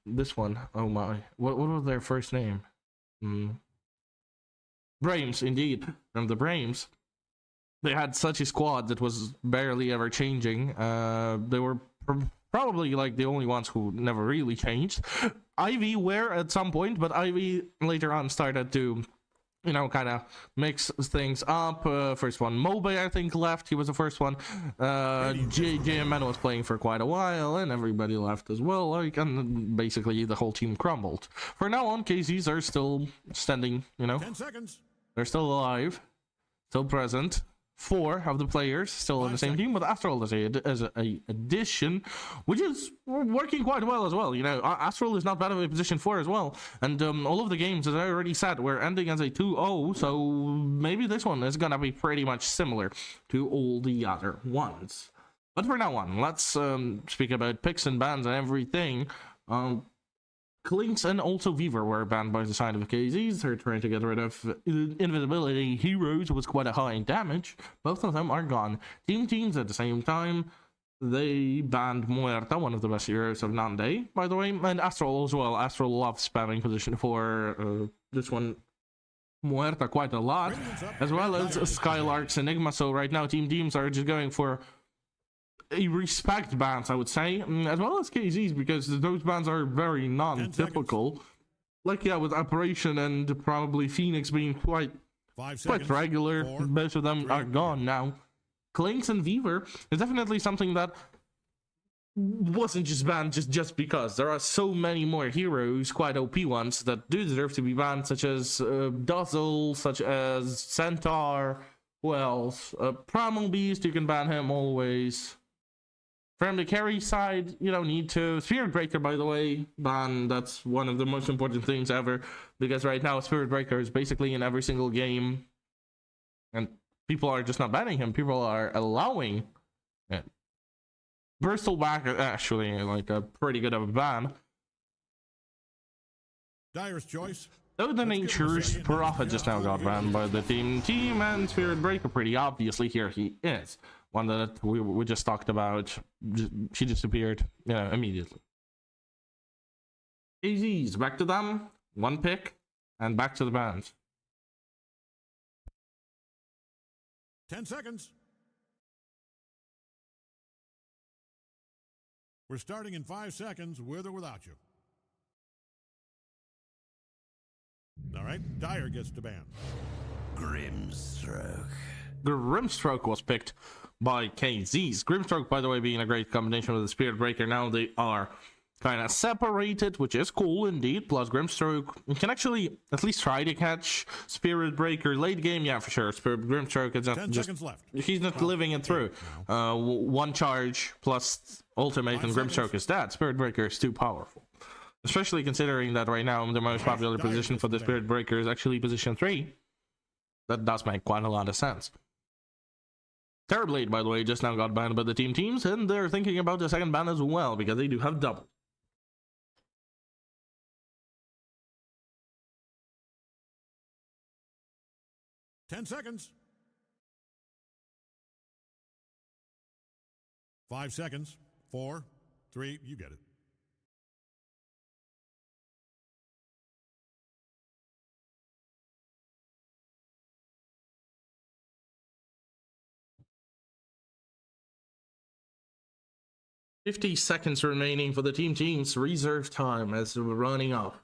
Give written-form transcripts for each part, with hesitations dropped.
this one. Oh my, what was their first name? Brames, indeed, from the Brames. They had such a squad that was barely ever changing. They were probably like the only ones who never really changed. Ivy were at some point, but Ivy later on started to, you know, kind of mix things up. First one, Mobe, I think, left. He was the first one. JMN was playing for quite a while, and everybody left as well. Like, and basically the whole team crumbled. For now on, KZs are still standing, you know. 10 seconds. They're still alive, still present. 4 of the players still in the same team, but Astral as a addition, which is working quite well as well. You know, Astral is not bad of a position 4 as well, and all of the games, as I already said, we're ending as a 2-0, so maybe this one is gonna be pretty much similar to all the other ones. But for now on, let's speak about picks and bans and everything. Clinks and also Weaver were banned by the side of the KZs. They're trying to get rid of invisibility heroes with quite a high damage. Both of them are gone. Teams at the same time. They banned Muerta, one of the best heroes of non-day, by the way, and Astral as well. Astral loves spamming position 4. This one, Muerta, quite a lot, as well as Skylark's Enigma. So right now, teams are just going for a respect bans, I would say, as well as KZs, because those bans are very non-typical. Like, yeah, with Operation and probably Phoenix being quite regular, most of them are gone now. Clinks and Weaver is definitely something that wasn't just banned just because. There are so many more heroes, quite OP ones, that do deserve to be banned, such as Dazzle, such as Centaur, who else? Primal Beast, you can ban him always. From the carry side, you don't need to. Spirit Breaker, by the way, ban. That's one of the most important things ever, because right now Spirit Breaker is basically in every single game, and people are just not banning him. People are allowing it. Bristleback, actually, like a pretty good of a ban. Dyer's choice. Though the Nature's Prophet just now got banned by the team, and Spirit Breaker, pretty obviously, here he is. One that we just talked about. She disappeared, you know, immediately. KZs, back to them. 1 pick, and back to the bans. 10 seconds. We're starting in 5 seconds, with or without you. All right, Dyer gets to ban. Grimstroke. Grimstroke was picked by KZs. Grimstroke, by the way, being a great combination with the Spirit Breaker. Now they are kind of separated, which is cool indeed. Plus Grimstroke, you can actually at least try to catch Spirit Breaker late game. Yeah, for sure. Grimstroke is not 10 just, seconds left. he's not living it through. 1 charge plus ultimate and Grimstroke is dead. Spirit Breaker is too powerful, especially considering that right now the most popular position for the Spirit Breaker is actually position 3. That does make quite a lot of sense. Terrorblade, by the way, just now got banned by the teams, and they're thinking about the second ban as well, because they do have double. Ten seconds. 5 seconds. 4, 3, you get it. $50 remaining for the teams. Reserve time as we're running up.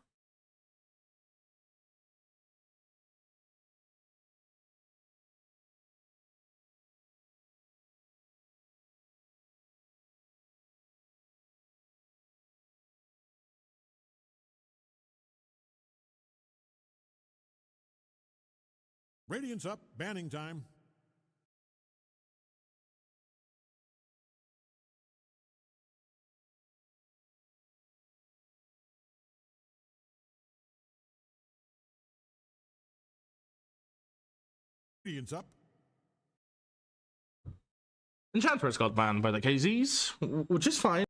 Radiant's up. Banning time. Radiant's up. Enchantress got banned by the KZs, which is fine.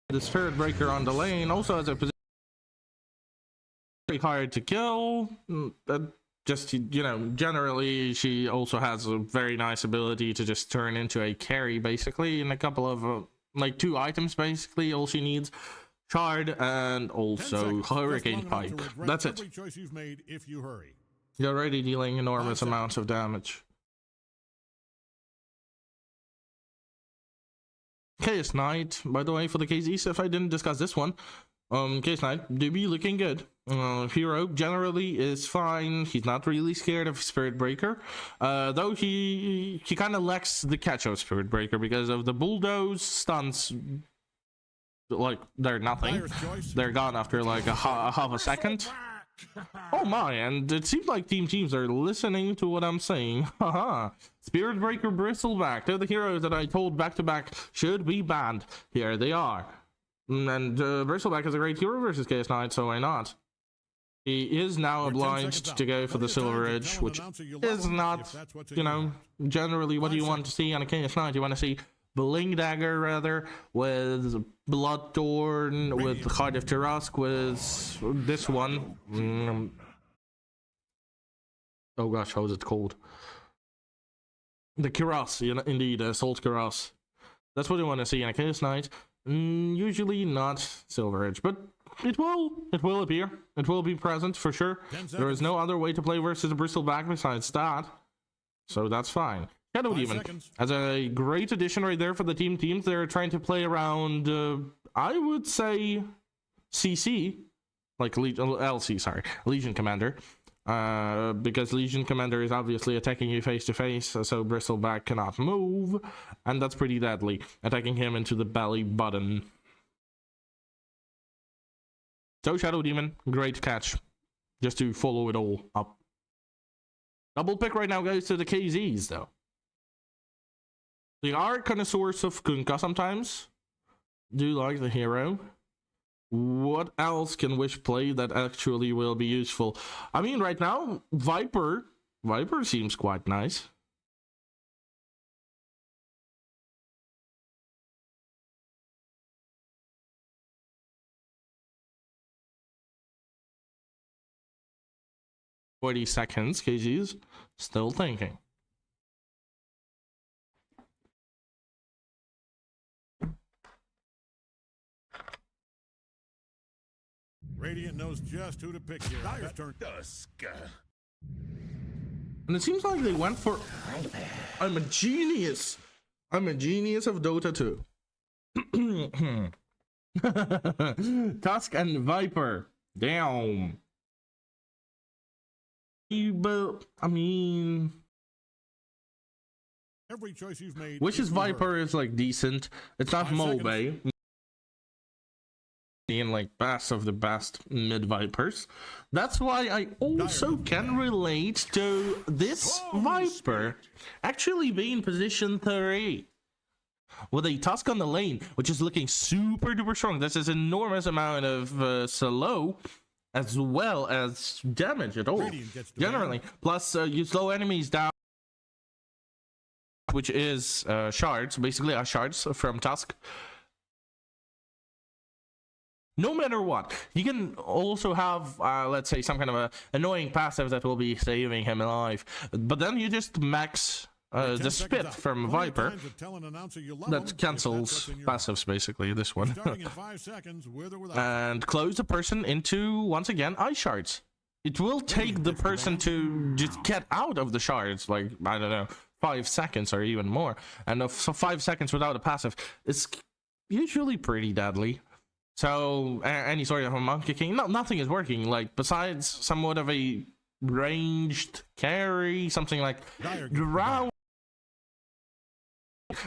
The Spirit Breaker on the lane also has a position very hard to kill. Just, you know, generally she also has a very nice ability to just turn into a carry basically in a couple of like 2 items basically. All she needs, shard and 10 also seconds. Just hurricane long enough to pike. regret That's it. every choice you've made if you hurry. You're already dealing enormous 5 amounts of damage. KS Knight, by the way, for the KZs, if I didn't discuss this one, KS Knight, DB looking good. Hero generally is fine. He's not really scared of Spirit Breaker, though he kind of lacks the catch of Spirit Breaker because of the bulldoze stunts. Like, they're nothing. They're gone after like a half a second. Oh my, and it seems like teams are listening to what I'm saying. Haha. Spirit Breaker, Bristleback, they're the heroes that I told back to back should be banned. Here they are. And Bristleback is a great hero versus KS Knight, so why not? He is now obliged to go for the Silver Edge, which is not, you know, generally what you want to see on a KS Knight. You want to see Bling Dagger, rather, with Bloodthorn, with Heart of Tarask, with this one. Oh gosh, how is it called? The Kiras, indeed, Assault Kiras. That's what you want to see in a KS Knight. Usually not Silver Edge, but it will appear. It will be present for sure. There is no other way to play versus a Bristleback besides that, so that's fine. Shadow Demon as a great addition right there for the teams. They're trying to play around, I would say, CC, like LC, sorry, Legion Commander, because Legion Commander is obviously attacking you face to face, so Bristleback cannot move, and that's pretty deadly, attacking him into the belly button. So Shadow Demon, great catch, just to follow it all up. Double pick right now goes to the KZs though. They are connoisseurs of Kunkka sometimes. Do like the hero. What else can Wish play that actually will be useful? I mean, right now, Viper seems quite nice. "40 seconds, KG's still thinking. Radiant knows just who to pick here. Dyer's turn. Dusk. And it seems like they went for... I'm a genius. I'm a genius of Dota 2. Tusk and Viper. Damn. But, I mean... Every choice you've made. Wish's Viper is like decent. It's not MOBA. And like best of the best mid Vipers. That's why I also can relate to this Viper actually being position 3 with a Tusk on the lane, which is looking super duper strong. This is enormous amount of slow as well as damage at all generally. Plus you slow enemies down, which is shards, basically shards from Tusk. No matter what, he can also have, let's say, some kind of a annoying passive that will be saving him alive. But then you just max the spit from Viper. That cancels passives, basically, this one. And close the person into, once again, ice shards. It will take the person to just get out of the shards, like, I don't know, 5 seconds or even more. And so 5 seconds without a passive is usually pretty deadly. So any sort of a monkey king, nothing is working. Like besides somewhat of a ranged carry, something like drown.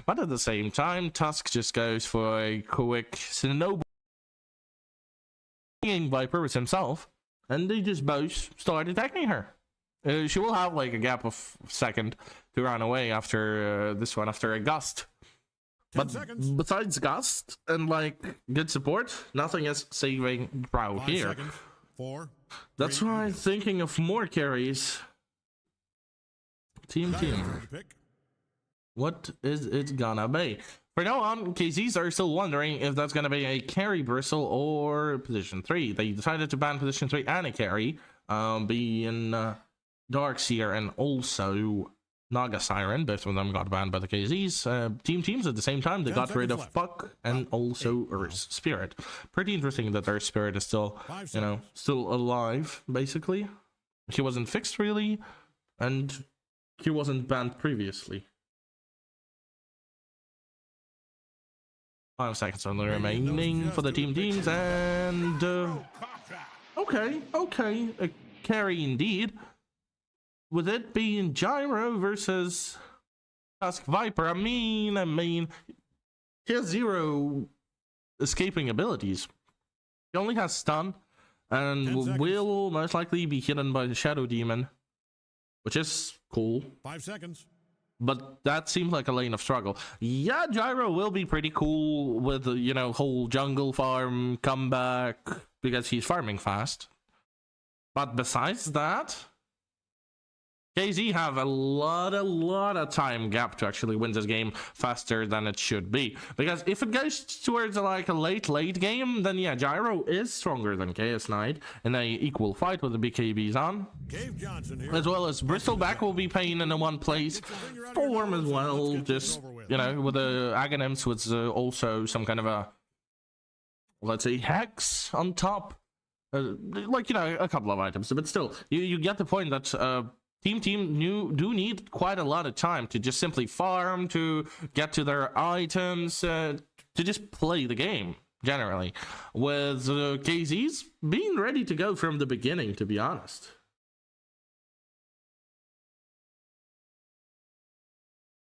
But at the same time, Tusk just goes for a quick snowball Viper with himself, and they just both start attacking her. She will have like a gap of a second to run away after this one, after a gust. But besides Gust and like good support, nothing is saving Drow here. 4, That's why I'm thinking of more carries. Team. What is it gonna be? For now on, KZs are still wondering if that's gonna be a carry Bristle or position 3. They decided to ban position 3 and a carry, being Darkseer and also Naga Siren. Both of them got banned by the KZs. Teams at the same time, they got rid of Puck and also Earth's Spirit. Pretty interesting that Earth's Spirit is still, still alive, basically. He wasn't fixed, really, and he wasn't banned previously. 5 seconds only remaining for the teams, and okay, a carry indeed. With it being Gyro versus Tusk Viper, I mean, he has 0 escaping abilities. He only has stun, and will most likely be hidden by the Shadow Demon, which is cool. 5 seconds. But that seems like a lane of struggle. Yeah, Gyro will be pretty cool with, whole jungle farm comeback, because he's farming fast. But besides that, KZ have a lot of time gap to actually win this game faster than it should be. Because if it goes towards like a late game, then yeah, Gyro is stronger than KS Knight in a equal fight with the BKBs on. As well as Bristleback will be paying in a one place. Form as well, just, with the Aghanims with also some kind of a, let's say, hex on top. A couple of items. But still, you get the point that Team do need quite a lot of time to just simply farm, to get to their items, to just play the game, generally. With KZs being ready to go from the beginning, to be honest.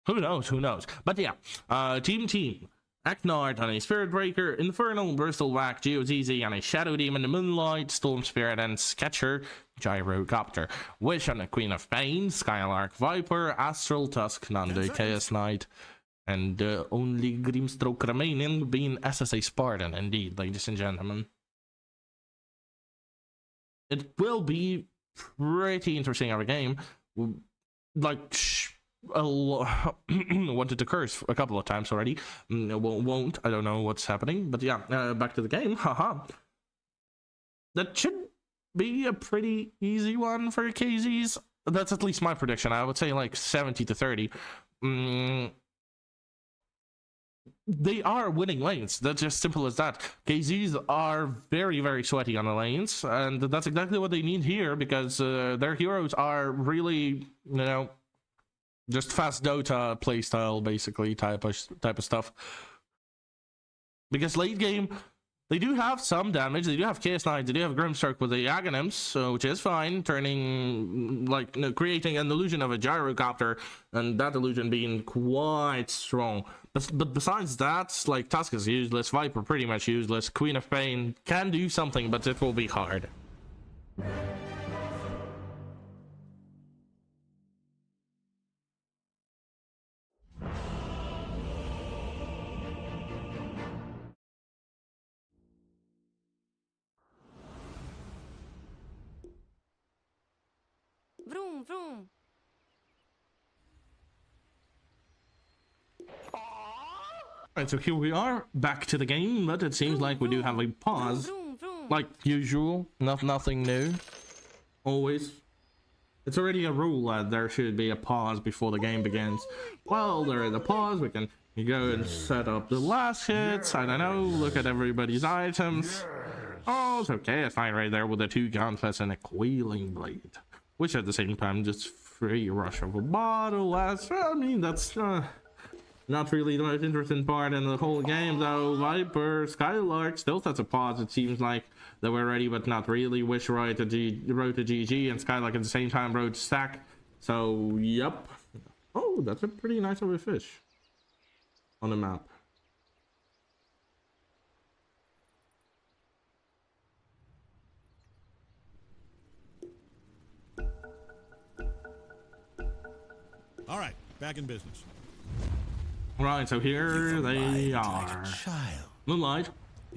Who knows? But yeah, team. Aknard on a Spirit Breaker, Infernal, Bristleback, Geozizi on a Shadow Demon, Moonlight, Storm Spirit, and Sketcher, Gyrocopter. Wish on a Queen of Pain, Skylark Viper, Astral Tusk, Nande, Chaos Knight, and only Grimstroke remaining being SSA Spartan, indeed, ladies and gentlemen. It will be pretty interesting of a game. Wanted to curse a couple of times already. Won't. I don't know what's happening. But yeah, back to the game. Haha. That should be a pretty easy one for KZs. That's at least my prediction. I would say like 70 to 30. They are winning lanes. That's just simple as that. KZs are very sweaty on the lanes. And that's exactly what they need here, because their heroes are really, just fast Dota playstyle, basically, type of stuff. Because late game, they do have some damage. They do have Chaos Knight. They do have Grimstroke with the Aghanims, which is fine, turning, creating an illusion of a Gyrocopter, and that illusion being quite strong. But besides that, Tusk is useless, Viper pretty much useless, Queen of Pain can do something, but it will be hard. Vroom, vroom. Alright, so here we are, back to the game, but it seems like we do have a pause. Like usual, nothing new. Always. It's already a rule that there should be a pause before the game begins. Well, there is a pause, we can go and set up the last hits, I don't know, look at everybody's items. Oh, it's okay, it's fine right there with the 2 gauntlets and a Quailing Blade. Which at the same time, just free rush of a bottle. That's not really the most interesting part in the whole game, though. Viper, Skylark still sets a pause. It seems like they were ready, but not really. Wish wrote to GG, and Skylark at the same time wrote Stack. So, yep. Oh, that's a pretty nice of a fish on the map. All right, back in business. Right, so here they are. Moonlight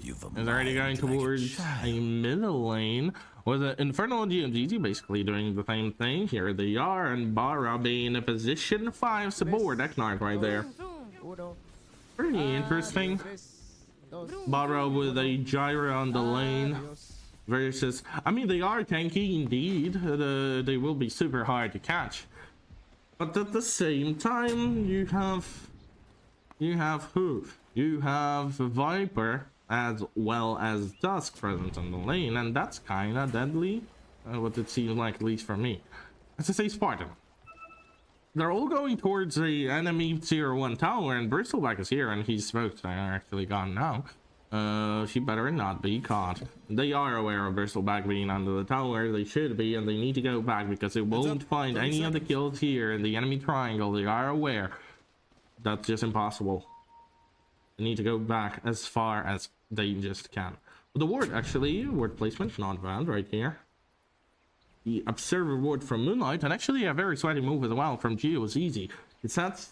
is already going towards a middle lane with the Infernal and GMGG basically doing the same thing. Here they are, and Bara being a position 5 support. Eknark right there. Pretty interesting. Bara with a Gyro on the lane versus, they are tanky indeed. They will be super hard to catch. But at the same time, you have who? You have Viper as well as Dusk present on the lane, and that's kind of deadly. What it seems like, at least for me. Let's just say Spartan. They're all going towards the enemy tier 1 tower, and Bristleback is here, and he's smoked. They are actually gone now. She better not be caught. They are aware of Bristleback being under the tower. They should be, and they need to go back because they won't find any of the kills here in the enemy triangle. They are aware. That's just impossible. They need to go back as far as they just can. The ward, actually, ward placement, not bad right here. The observer ward from Moonlight, and actually a very sweaty move as well from Geo is easy. It sets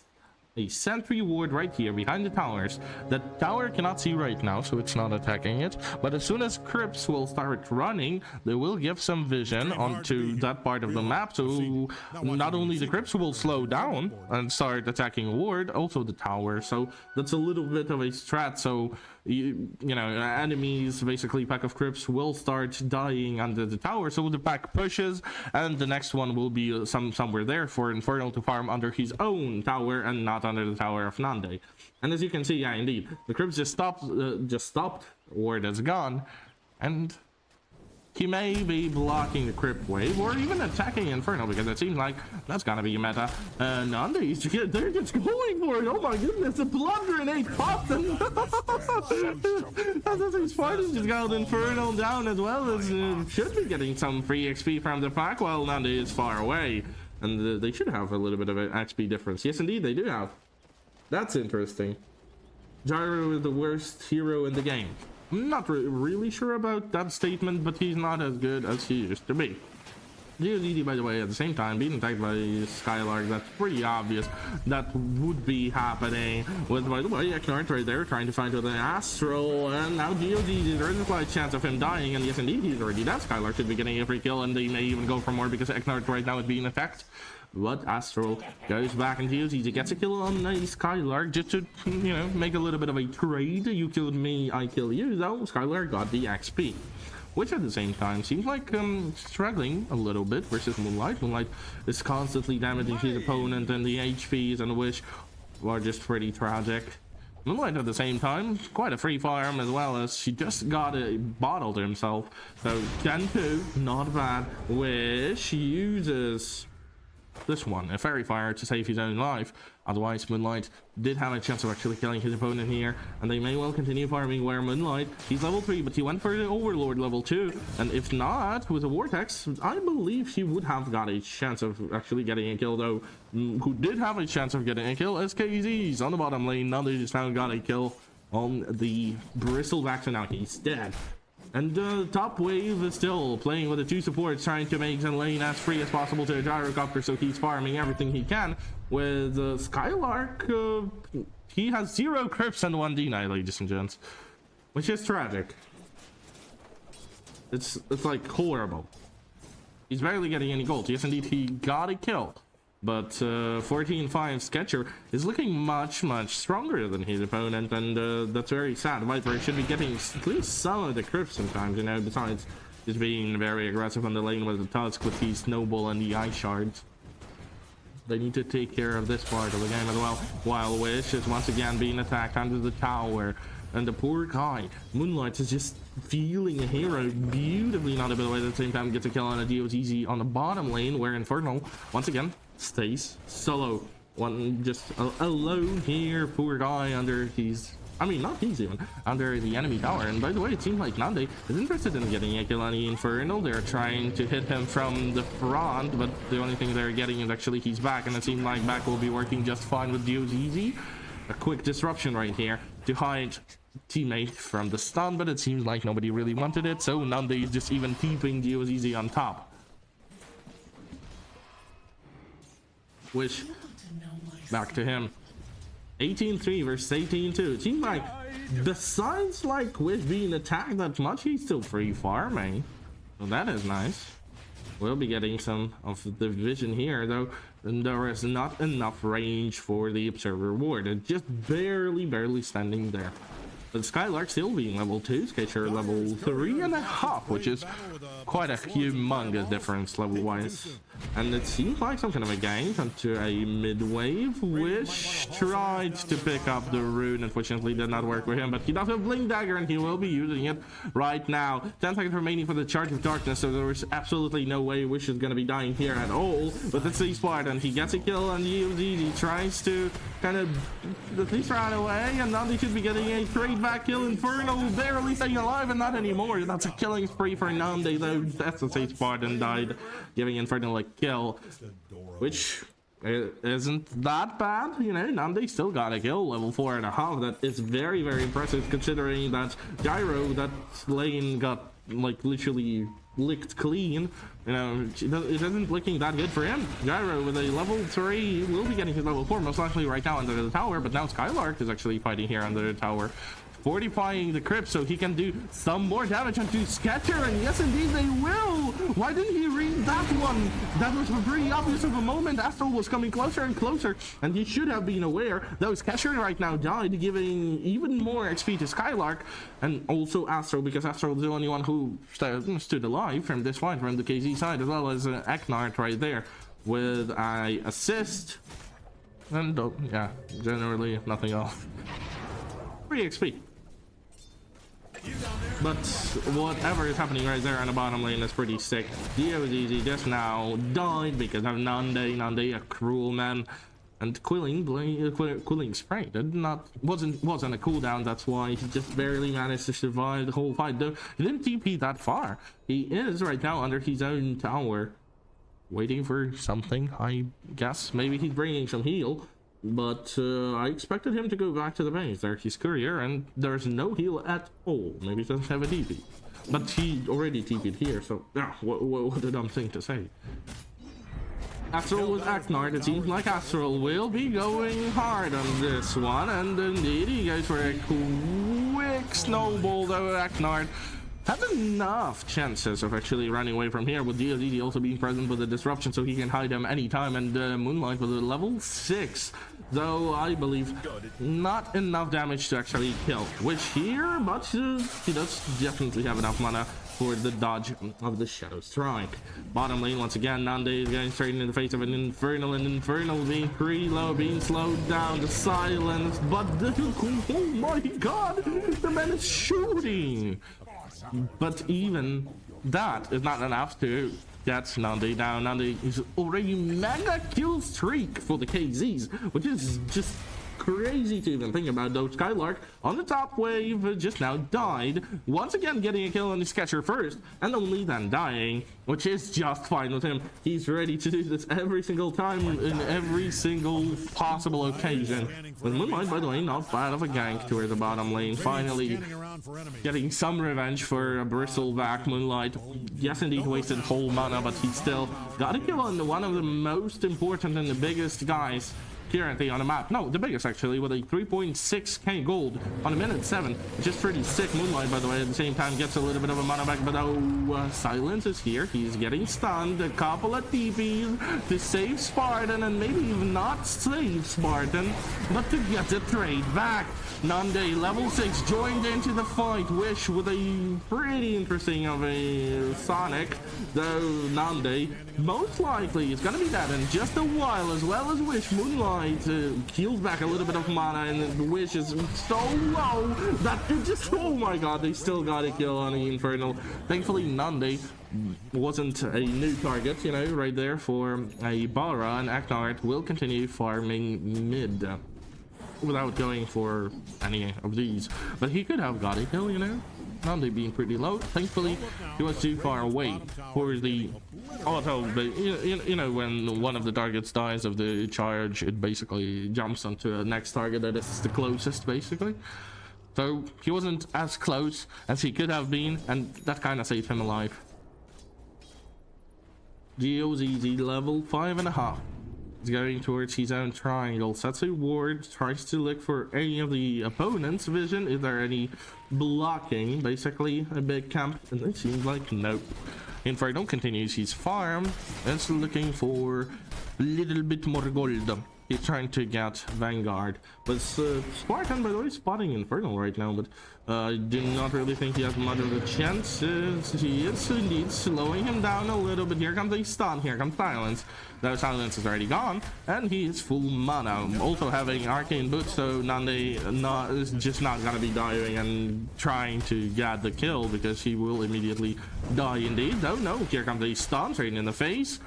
a sentry ward right here behind the towers. The tower cannot see right now, so it's not attacking it, but as soon as Crypts will start running, they will give some vision onto that part of the map, so not only the Crypts will slow down and start attacking ward, also the tower. So that's a little bit of a strat. So you know, enemies, basically pack of Crypts, will start dying under the tower, so the pack pushes, and the next one will be somewhere there for Infernal to farm under his own tower and not under the tower of Nande. And as you can see, yeah, indeed, the Crypts just stopped, ward is gone, and he may be blocking the Crypt wave or even attacking Infernal, because it seems like that's gonna be a meta. Nande, they're just going for it. Oh my goodness, a blood grenade popped them. That's his Spartan just got Infernal down, as well as should be getting some free XP from the pack while Nande is far away. And they should have a little bit of an XP difference. Yes, indeed, they do have. That's interesting. Gyro is the worst hero in the game. I'm not really sure about that statement, but he's not as good as he used to be. GeoDD, by the way, at the same time, being attacked by Skylark, that's pretty obvious. That would be happening with, by the way, Eknart right there, trying to find with an Astral, and now GeoDD, there is a slight chance of him dying, and yes, indeed, he's already dead. Skylark should be getting a free kill, and they may even go for more because Eknart right now is being attacked. But Astral goes back, and GeoDD gets a kill on a Skylark just to, you know, make a little bit of a trade. You killed me, I kill you, though. Skylark got the XP. Which at the same time seems like struggling a little bit versus Moonlight. Moonlight is constantly damaging his opponent, and the HPs and the Wish are just pretty tragic. Moonlight at the same time, quite a free farm, as well as she just got a bottle to himself. So Gen 2, not bad. Wish uses this one, a fairy fire, to save his own life. Otherwise, Moonlight did have a chance of actually killing his opponent here, and they may well continue farming where Moonlight, he's level 3, but he went for the Overlord level 2, and if not, with a Vortex, I believe he would have got a chance of actually getting a kill, though. Who did have a chance of getting a kill? SKZ's on the bottom lane. Now they just now got a kill on the Bristleback, so now he's dead. And top wave is still playing with the two supports, trying to make the lane as free as possible to a Gyrocopter, so he's farming everything he can. With Skylark, he has 0 Crypts and 1 deny, ladies and gents, which is tragic. It's like horrible. He's barely getting any gold. Yes, indeed, he got a kill. But 14-5 Sketcher is looking much stronger than his opponent, and that's very sad. Viper should be getting at least some of the Crypts sometimes, you know, besides just being very aggressive on the lane with the Tusk, with the Snowball and the Ice Shards. They need to take care of this part of the game as well, while Wish is once again being attacked under the tower. And the poor guy, Moonlight, is just feeling a hero beautifully, not a bit away at the same time, gets a kill on a DOTZ on the bottom lane, where Infernal, once again, stays solo. One just alone here, poor guy under his, I mean, not he's even, under the enemy tower. And by the way, it seems like Nande is interested in getting a kill on the Infernal. They're trying to hit him from the front, but the only thing they're getting is actually his back, and it seems like back will be working just fine with DOTZ. A quick disruption right here to hide teammate from the stun, but it seems like nobody really wanted it, so Nande is just even keeping DOTZ on top. Wish back to him. 18-3 versus 18-2. It seems like besides like Wish being attacked that much, he's still free farming, so that is nice. We'll be getting some of the vision here, though, and there is not enough range for the observer ward. It's just barely standing there. But Skylark still being level 2, Sketcher level 3.5, which is quite a humongous difference level-wise. And it seems like some kind of a gank onto a mid-wave, which tried to pick up the rune. Unfortunately, did not work for him, but he does have Blink Dagger, and he will be using it right now. 10 seconds remaining for the Charge of Darkness, so there is absolutely no way Wish is going to be dying here at all. But it's the Spartan. He gets a kill on he tries to kind of at least run away, and now he should be getting a trade back kill. Inferno barely staying alive, and not anymore. That's a killing spree for Nande, though. That's a Spartan died, giving Inferno a kill, which isn't that bad, you know. Nande still got a kill, level 4.5. That is very, very impressive, considering that Gyro, that lane got like literally licked clean. You know, it isn't looking that good for him. Gyro with a level 3 will be getting his level 4 most likely right now under the tower, but now Skylark is actually fighting here under the tower, fortifying the crypt so he can do some more damage onto Sketcher, and yes indeed they will. Why didn't he read that one? That was a pretty obvious of a moment. Astral was coming closer and closer, and he should have been aware. Though Sketcher right now died, giving even more XP to Skylark, and also Astral, because Astral is the only one who stood alive from this fight from the KZ side, as well as Eknart right there with a assist, and yeah, generally nothing else. 3 XP. But whatever is happening right there on the bottom lane is pretty sick. DOZZ just now died because of Nande, a cruel man. And Quilling Spray wasn't a cooldown. That's why he just barely managed to survive the whole fight. Though he didn't TP that far. He is right now under his own tower, waiting for something. I guess maybe he's bringing some heal. But I expected him to go back to the base. There's his courier, and there's no heal at all. Maybe he doesn't have a DP. But he already TP'd here, so yeah, what a dumb thing to say. Astral with Eknard. It seems like Astral will be going hard on this one, and indeed he goes for a quick snowball, though Eknard had enough chances of actually running away from here, with DOZZ also being present with the disruption so he can hide him anytime, and Moonlight with a level 6, though I believe not enough damage to actually kill Wish here, but he does definitely have enough mana for the dodge of the Shadow Strike. Bottom lane once again, Nande is going straight into the face of an Infernal, and Infernal being pretty low, being slowed down to silence, but oh my god, the man is shooting! But even that is not enough to get Nande down. Nande is already mega kill streak for the KZs, which is just crazy to even think about, though. Skylark on the top wave just now died, once again getting a kill on the Sketcher first, and only then dying, which is just fine with him. He's ready to do this every single time in every single possible occasion. With Moonlight, by the way, not bad of a gank toward the bottom lane, finally getting some revenge for a bristleback Moonlight. Yes indeed, wasted whole mana, but he still got a kill on one of the most important and the biggest guys currently on the map. No, the biggest actually, with a 3.6k gold on a minute 7, which is pretty sick. Moonlight, by the way, at the same time gets a little bit of a mana back, but Silence is here. He's getting stunned. A couple of TPs to save Spartan, and maybe even not save Spartan, but to get the trade back. Nande, level 6, joined into the fight. Wish with a pretty interesting of a Sonic, though Nande most likely is gonna be dead in just a while, as well as Wish. Moonlight heals back a little bit of mana, and the Wish is so low that it just, oh my god, they still got a kill on the Infernal. Thankfully Nande wasn't a new target, you know, right there for a Bara, and Eknard will continue farming mid without going for any of these, but he could have got a kill, you know. Nande being pretty low. Thankfully he was too far away for the auto, but you know, when one of the targets dies of the charge, it basically jumps onto a next target that is the closest, basically. So he wasn't as close as he could have been, and that kind of saved him alive. DOZZ level 5.5 is going towards his own triangle, sets a ward, tries to look for any of the opponent's vision. Is there any blocking basically a big camp? And it seems like nope. Inferno continues his farm and looking for a little bit more gold. He's trying to get Vanguard, but Spartan, by the way, spotting Infernal right now, but I do not really think he has much of a chance. He is indeed slowing him down a little bit. Here comes a stun, here comes Silence. Though Silence is already gone, and he is full mana. Also having Arcane Boots, so Nande is just not gonna be diving and trying to get the kill, because he will immediately die indeed. Oh no, here comes a stun straight in the face.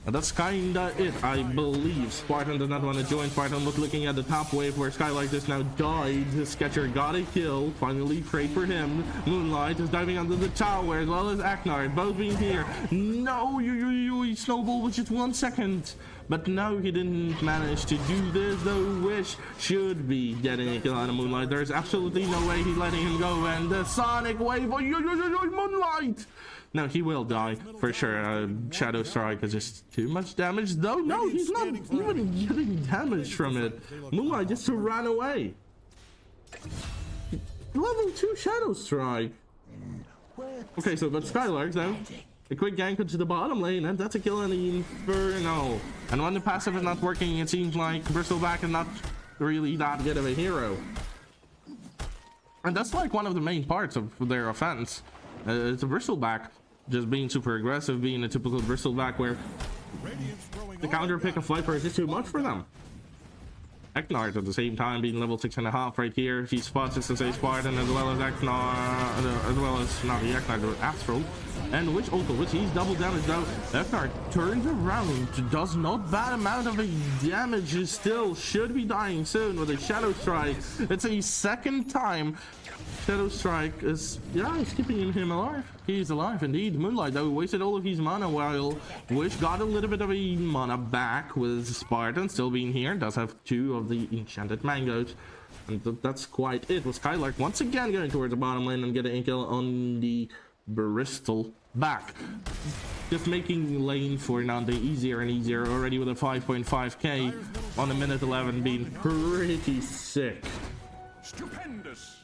And that's kinda it, I believe. Spartan does not want to join. Spartan was looking at the top wave where Skylark just now died. The Sketcher got a kill. Finally prayed for him. Moonlight is diving under the tower as well as Aknard, both being here. No, you snowball with just 1 second. But no, he didn't manage to do this, though Wish should be getting a kill out of Moonlight. There's absolutely no way he's letting him go, and the Sonic Wave, Moonlight! No, he will die, for sure. Shadow Strike is just too much damage, though. No, he's not even getting damage from it. Moonlight just to run away. Level 2 Shadow Strike. Okay, so but Skylark, though. A quick gank into the bottom lane, and that's a kill in the Inferno. And when the passive is not working, it seems like Bristleback is not really that good of a hero. And that's like one of the main parts of their offense. It's a Bristleback just being super aggressive, being a typical Bristleback where the counter pick of Viper is just too much for them. Eknard at the same time being level 6.5 right here. He spots this as a Spartan as well as Eknard, as well as not the Eknard, but Astral. And which he's double damage though. Eknard turns around, does not bad amount of a damage, still should be dying soon with a Shadow Strike. It's a second time. Shadow Strike is, yeah, it's keeping him alive. He's alive indeed. Moonlight though wasted all of his mana, while Wish got a little bit of a mana back with Spartan still being here. Does have 2 of the enchanted mangoes, and that's quite it. With Skylark once again going towards the bottom lane and getting a kill on the Bristleback, just making lane for Nande easier and easier already, with a 5.5k on a minute 11 being pretty sick. Stupendous.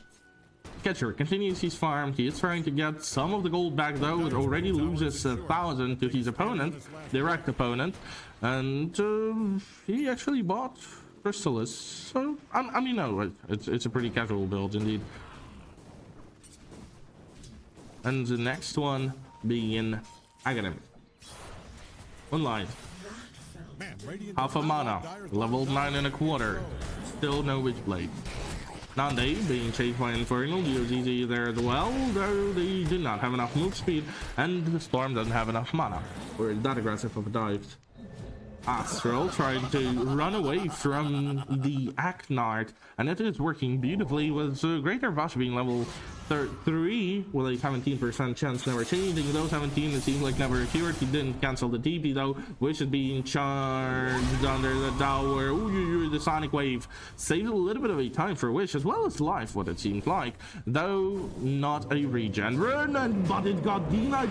Catcher continues his farm. He is trying to get some of the gold back though. It already loses 1,000 to his opponent, direct opponent, and he actually bought Chrysalis. So I mean, no, it's a pretty casual build indeed. And the next one being Aghanim. Moonlight. Half a mana, level 9.25. Still no Witchblade. Nande being chased by Infernal, GOZZ there as well, though they do not have enough move speed, and the Storm doesn't have enough mana, or that aggressive of a dive. Astral trying to run away from the Aknard, and it is working beautifully with Greater Vash being level 3 with a 17% chance never changing. Though 17, it seems like never occurred. He didn't cancel the TP though, which is being charged under the tower. Ooh, the Sonic Wave saves a little bit of a time for Wish as well as life, what it seems like, though not a regen run, but it got denied.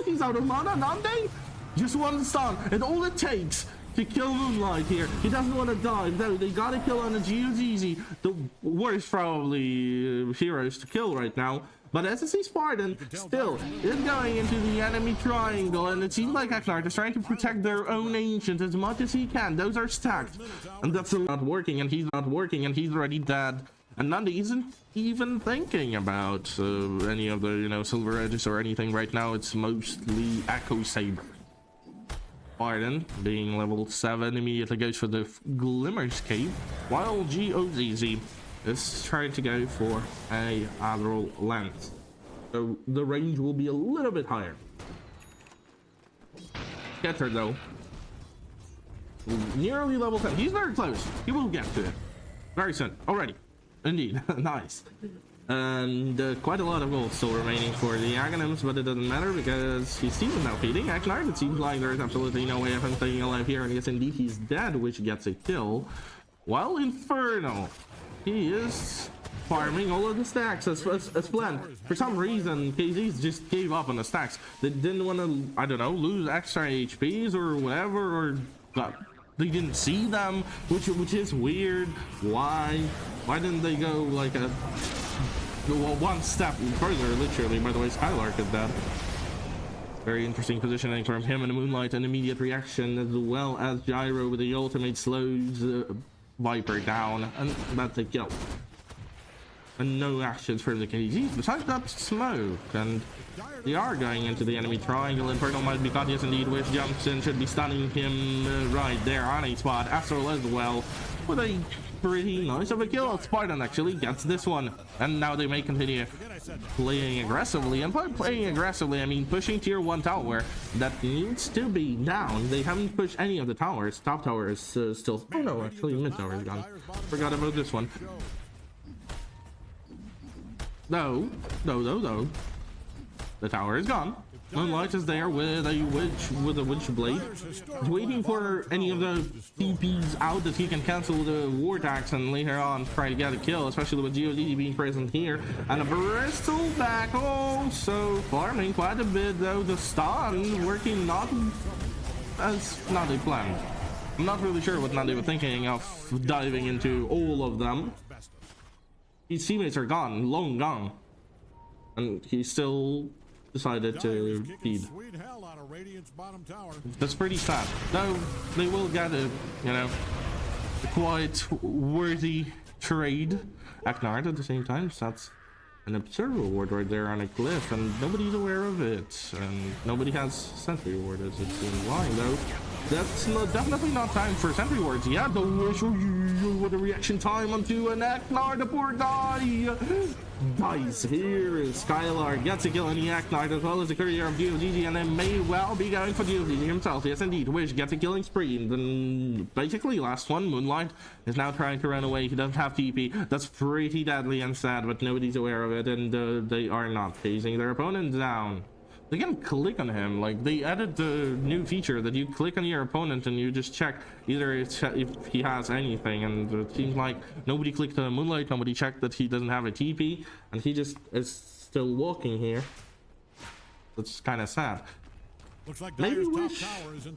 He's out of mana. Nande just one stun, and all it takes to kill Moonlight here. He doesn't want to die. No, they got a kill on the GOZZ, the worst probably heroes to kill right now. But SSC Spartan still is going into the enemy triangle, and it seems like Aknard is trying to protect their own ancient as much as he can. Those are stacked, and that's not working, and he's not working, and he's already dead. And Nande isn't even thinking about any of the, Silver Edges or anything right now. It's mostly Echo Saber. Spartan being level 7 immediately goes for the Glimmer's Cave, while GOZZ is trying to go for a lateral length, so the range will be a little bit higher. Getter though, nearly level 10. He's very close. He will get to it very soon already. Indeed. Nice. And quite a lot of gold still remaining for the Aghanims, but it doesn't matter because his team is now feeding Aknard. It seems like there's absolutely no way of him staying alive here, and yes indeed he's dead, which gets a kill. While Inferno, he is farming all of the stacks as planned. For some reason KZs just gave up on the stacks. They didn't want to, I don't know, lose extra HPs or whatever, or they didn't see them, which is weird. Why didn't they go like one step further? Literally, by the way, Skylark is dead. Very interesting positioning from him in the Moonlight, and immediate reaction, as well as Gyro with the ultimate slows Viper down, and that's a kill. And no actions from the KDs besides that smoke, and they are going into the enemy triangle. Infernal might be caught, yes indeed. Wish jumps in, should be stunning him right there on a spot. Astral as well with a pretty nice of a kill. Spartan actually gets this one, and now they may continue playing aggressively. And by playing aggressively, I mean pushing tier 1 tower that needs to be down. They haven't pushed any of the towers. Top tower is still, oh no, actually mid tower is gone. Forgot about this one. No. The tower is gone. Moonlight is there with a witch blade, waiting for any of the TPs out that he can cancel the war tax and later on try to get a kill, especially with GODD being present here. And a Bristol back also farming quite a bit, though. The stun working not as Nade planned. I'm not really sure what Nade was thinking of diving into all of them. His teammates are gone, long gone, and he still decided to feed. That's pretty sad. Though they will get a, you know, a quite worthy trade. Aknard at the same time, so that's an observer ward right there on a cliff, and nobody's aware of it, and nobody has sentry ward as it's in line though. That's definitely not time for sentry wards yet. What a reaction time onto an Aknard, the poor guy dies here. Skylar gets a kill on the Aknard as well as the courier of GOGG, and then may well be going for GOGG himself. Yes indeed, Wish gets a killing spree, and then basically last one, Moonlight is now trying to run away. He doesn't have TP. That's pretty deadly and sad, but nobody's aware of it, and they are not chasing their opponent down. They can click on him, like they added the new feature that you click on your opponent and you just check either if he has anything, and it seems like nobody clicked on Moonlight, nobody checked that he doesn't have a TP, and he just is still walking here. That's kind of sad. Looks like Maybe Wish,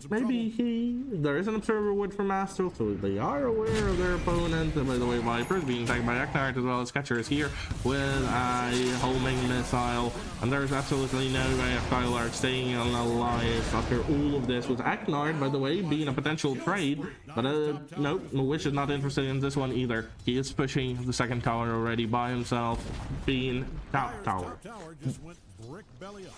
maybe there is an observer wood from Astral, so they are aware of their opponent. And by the way, Viper is being tagged by Aknard as well as Sketcher is here with a homing missile, and there's absolutely no way of Skylark staying alive after all of this. With Aknard, by the way, being a potential trade, but nope, Wish is not interested in this one either. He is pushing the second tower already by himself, being top tower. Just went brick belly up.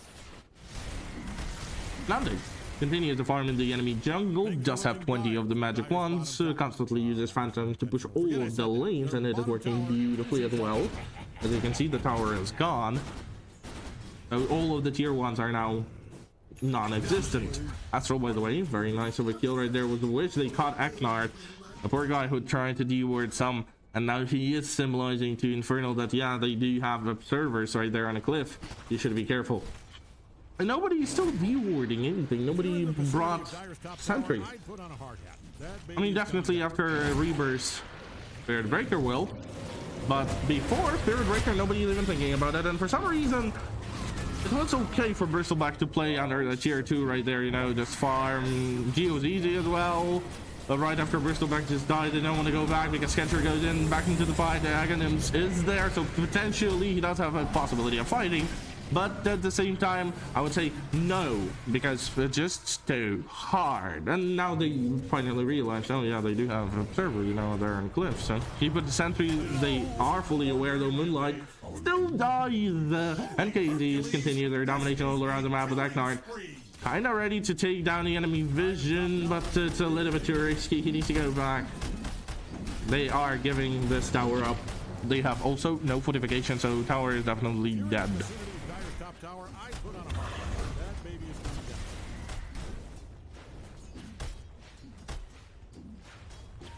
Nande continues to farm in the enemy jungle, just have 20 of the magic wands, constantly uses Phantom to push all of the lanes, and it is working beautifully as well. As you can see, the tower is gone. All of the tier 1s are now non-existent. Astral, by the way, very nice of a kill right there with the Wish. They caught Aknard, a poor guy who tried to deward some, and now he is symbolizing to Infernal that, yeah, they do have observers right there on a cliff. You should be careful. And nobody is still dewarding anything. Nobody brought sentry. I mean, definitely after a Rebirth, Spirit Breaker will. But before Spirit Breaker, nobody is even thinking about it. And for some reason, it was okay for Bristleback to play under the tier 2 right there, you know, just farm GOZZ as well. But right after Bristleback just died, they don't want to go back because Sketcher goes in back into the fight. The Aghanims is there, so potentially he does have a possibility of fighting. But at the same time, I would say no, because it's just too hard. And now they finally realize, oh yeah, they do have an observer, you know, they're on cliff. So he put the sentry, they are fully aware though. Moonlight still dies. And KZs continue their domination all around the map with Aknard. Kinda ready to take down the enemy vision, but it's a little bit too risky. He needs to go back. They are giving this tower up. They have also no fortification, so tower is definitely dead. Tower, I put on a heart. That baby is coming down.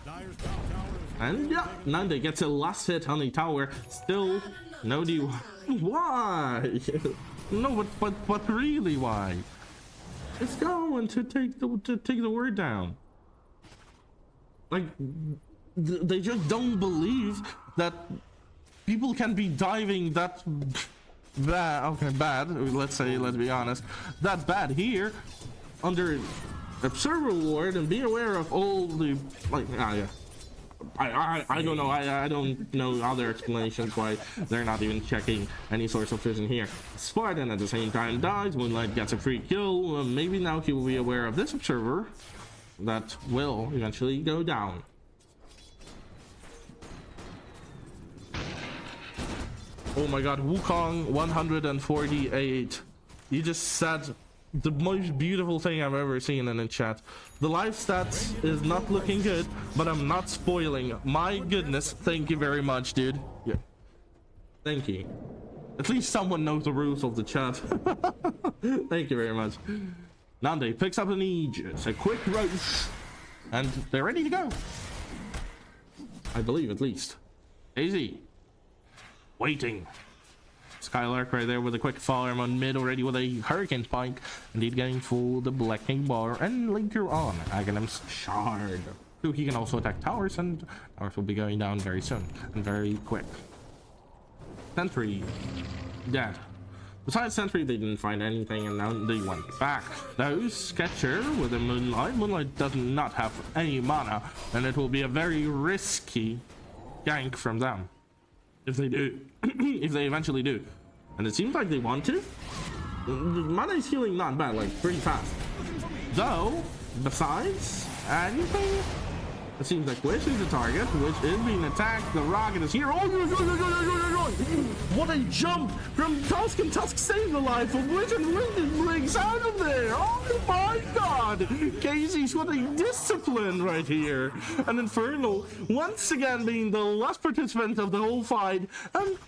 Dyer's top tower is, and yeah, Nande gets a last hit on the tower. Still no deal. Why? No, but really, why? It's going to take the word down. Like they just don't believe that people can be diving that bad. Okay, bad. Let's be honest. That bad here under observer ward and be aware of all the I don't know. I don't know other explanations why they're not even checking any source of vision here. Spartan at the same time dies. Moonlight gets a free kill. Maybe now he will be aware of this observer that will eventually go down. Oh my god, Wukong 148. You just said the most beautiful thing I've ever seen in a chat. The live stats is not looking good, but I'm not spoiling. My goodness, thank you very much, dude. Yeah. Thank you. At least someone knows the rules of the chat. Thank you very much. Nande picks up an Aegis, a quick roach, and they're ready to go. I believe, at least. Easy. Waiting. Skylark right there with a quick farm on mid already with a Hurricane Spike. Indeed going for the Blacking Bar, and later on Aghanim's Shard. So he can also attack towers, and towers will be going down very soon and very quick. Sentry dead. Besides Sentry, they didn't find anything, and now they went back. Though Sketcher with a Moonlight. Moonlight does not have any mana, and it will be a very risky gank from them. If they do. If they eventually do. And it seems like they want to. The mana is healing not bad, like pretty fast. Though, besides anything, it seems like Wish is the target. Wish is being attacked. The rocket is here. Oh, what a jump from Tusk, and Tusk saved the life of Wish, and Wish just blinks out of there. Oh my god. Casey's what a discipline right here. And Infernal once again being the last participant of the whole fight, and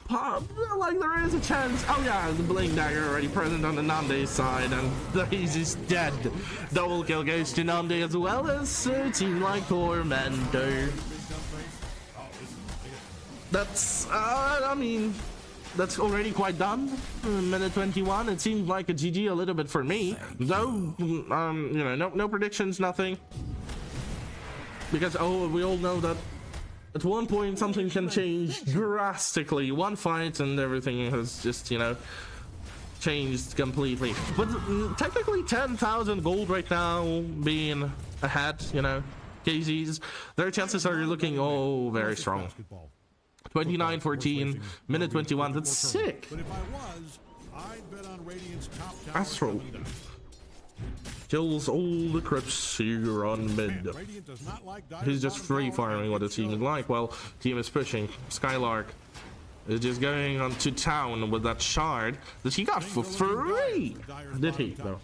like there is a chance. Oh yeah, the Blink Dagger already present on the Nande side, and he's just dead. Double kill goes to Nande, as well as Team like Tormentor. That's I mean, that's already quite done. Minute 21. It seems like a GG a little bit for me, though. You know, no predictions, nothing, because we all know that at one point something can change drastically. One fight and everything has just, you know, changed completely. But technically 10,000 gold right now, being ahead, you know, KZ's, their chances are looking very strong. 29-14, minute 21. That's sick. Astral kills all the Crips here on mid. He's just free farming what it seems like while team is pushing. Skylark is just going on to town with that shard that he got for free. Did he though?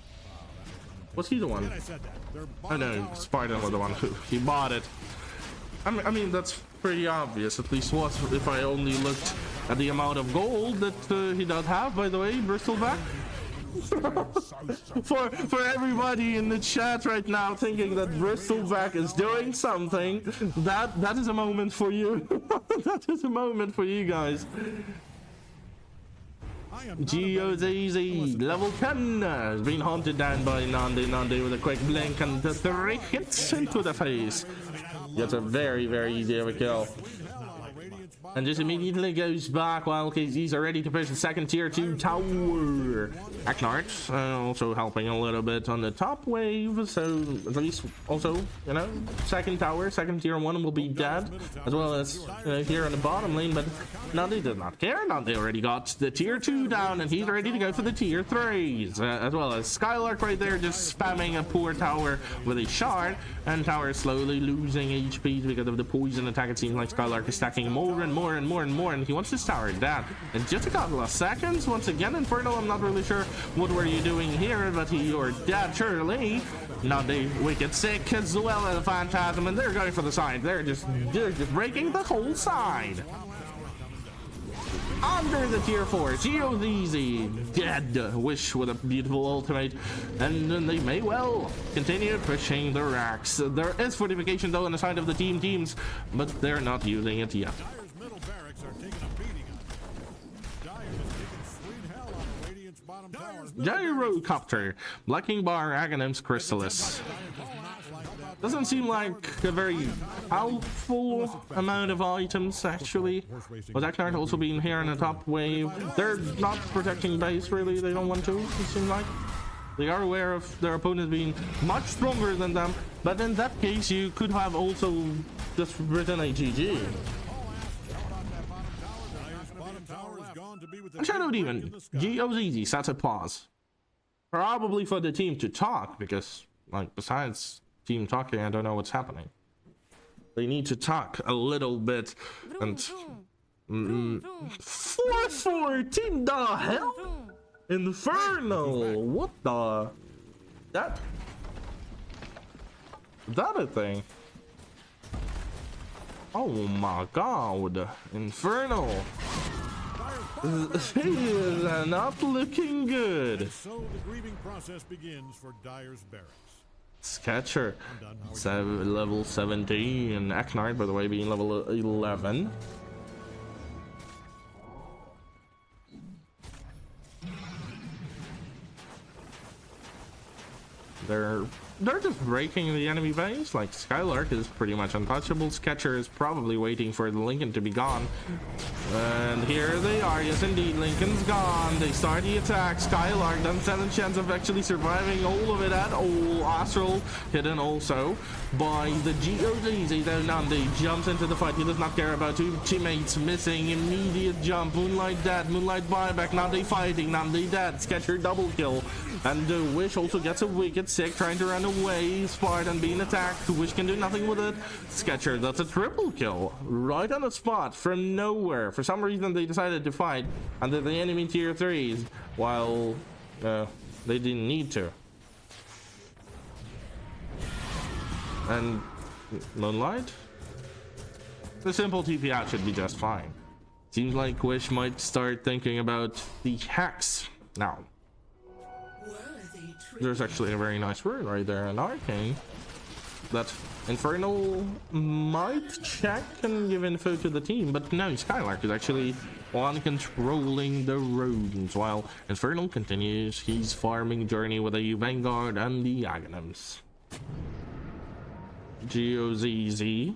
Was he the one? Oh no, Spartan was the one who he bought it. I mean that's pretty obvious. At least was if I only looked at the amount of gold that he does have. By the way, Bristleback. for everybody in the chat right now thinking that Bristleback is doing something, that is a moment for you. That is a moment for you guys. GOZZ level 10 has been hunted down by Nande. Nande with a quick blink and the 3 hits into the face. Gets a very easy of a kill. And just immediately goes back while KZs are ready to push the second tier 2 tower. Aknart also helping a little bit on the top wave, so at least also, you know, second tower, second tier 1 will be dead, as well as here on the bottom lane, but Nande does not care. Nande already got the tier 2 down, and he's ready to go for the tier 3s, as well as Skylark right there just spamming a poor tower with a shard, and tower slowly losing HP because of the poison attack. It seems like Skylark is stacking more and more, and he wants this tower down in just a couple of seconds. Once again, Infernal, I'm not really sure what were you doing here, but you're dead surely. Now they wicked sick as well as a Phantasm, and they're going for the side. They're just breaking the whole side. Under the tier 4, GOZZ dead. Wish with a beautiful ultimate, and then they may well continue pushing the racks. There is fortification though on the side of the teams, but they're not using it yet. Gyrocopter, Blacking Bar, Aghanim's Chrysalis. Doesn't seem like a very helpful amount of items, actually. With Aknart also being here in the top wave, they're not protecting base, really. They don't want to, it seems like. They are aware of their opponent being much stronger than them, but in that case, you could have also just written a GG. And Shadow Demon, GOZZ sets a pause. Probably for the team to talk, because, like, besides team talking, I don't know what's happening. They need to talk a little bit. And 414, the hell? Infernal, what the? That a thing? Oh my god, Infernal. He is not looking good. And so the grieving process begins for Dyer's barracks. Sketcher, level 17, and Eknard, by the way, being level 11. They're just breaking the enemy base. Like, Skylark is pretty much untouchable. Sketcher is probably waiting for the Lincoln to be gone. And here they are. Yes, indeed, Lincoln's gone. They start the attack. Skylark doesn't stand a chance of actually surviving all of it at all. Astral hidden also by the GOZZ. Though Nande jumps into the fight. He does not care about two teammates missing. Immediate jump. Moonlight dead. Moonlight buyback. Nande fighting. Nande dead. Sketcher double kill. And Wish also gets a wicked sick, trying to run away. Spartan being attacked. Wish can do nothing with it. Sketcher, that's a triple kill. Right on the spot, from nowhere. For some reason, they decided to fight under the enemy tier 3s, while they didn't need to. And Moonlight? The simple TP out should be just fine. Seems like Wish might start thinking about the hacks now. There's actually a very nice word right there, an arcane that Infernal might check and give info to the team, but no, Skylark is actually on controlling the roads while Infernal continues his farming journey with a Vanguard and the Aghanims. GOZZ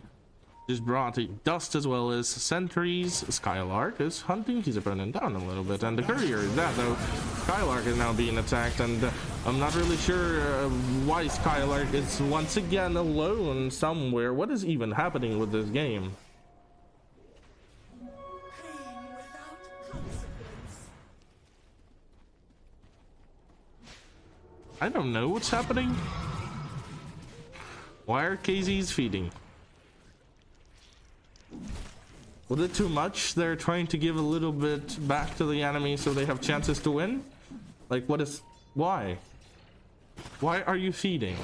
just brought dust as well as sentries. Skylark is hunting his opponent down a little bit, and the courier is dead, though Skylark is now being attacked, and I'm not really sure why Skylark is once again alone somewhere. What is even happening with this game? I don't know what's happening. Why are KZs feeding? Was it too much? They're trying to give a little bit back to the enemy so they have chances to win? Like, what is... why? Why are you feeding?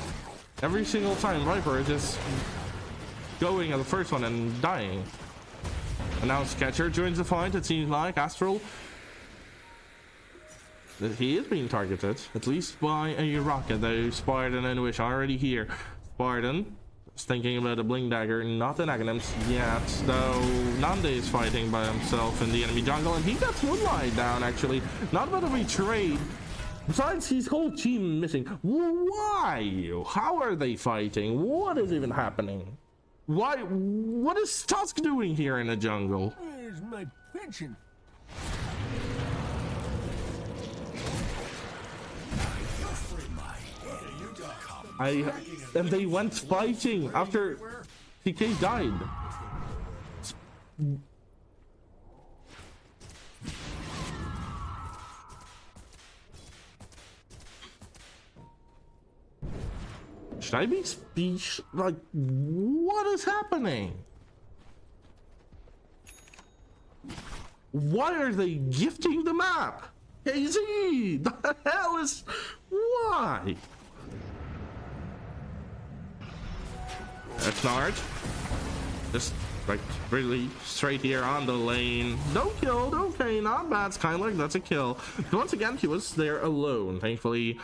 Every single time Viper is just going at the first one and dying. And now Sketcher joins the fight, it seems like. Astral... he is being targeted, at least by a rocket, though. Spartan and Wish already here. Spartan is thinking about a Bling Dagger, not an Aghanims yet, though Nande is fighting by himself in the enemy jungle, and he got Moonlight down, actually. Not about a trade. Besides, his whole team missing. Why? How are they fighting? What is even happening? Why? What is Tusk doing here in the jungle? Where's my pension? And they went fighting after PK died. Should I be speech? Like, what is happening? Why are they gifting the map? KZ, the hell is... why? Eknard, just like really straight here on the lane. No kill, okay, not bad. Skylark, that's a kill. But once again, he was there alone. Thankfully,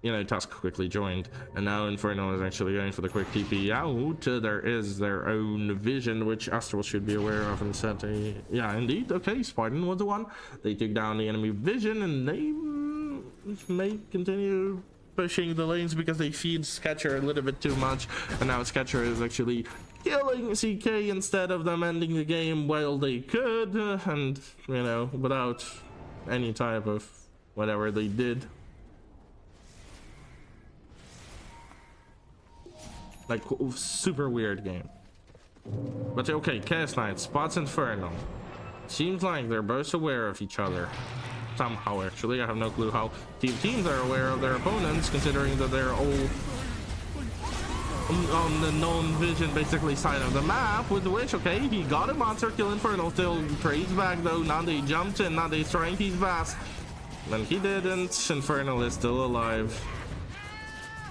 you know, Tusk quickly joined, and now Inferno is actually going for the quick TP out. There is their own vision, which Astral should be aware of, and set a... yeah, indeed. Okay, Spartan was the one. They took down the enemy vision, and they may continue pushing the lanes because they feed Sketcher a little bit too much, and now Sketcher is actually killing CK instead of them ending the game while they could, and you know, without any type of whatever they did. Like, super weird game. But okay, Chaos Knight spots Inferno. Seems like they're both aware of each other. Somehow, actually. I have no clue how teams are aware of their opponents, considering that they're all on the known vision, basically, side of the map. With which, okay, he got a monster kill. Inferno still trades back, though. Nande jumped in. Nande's trying his best. And he didn't. Inferno is still alive.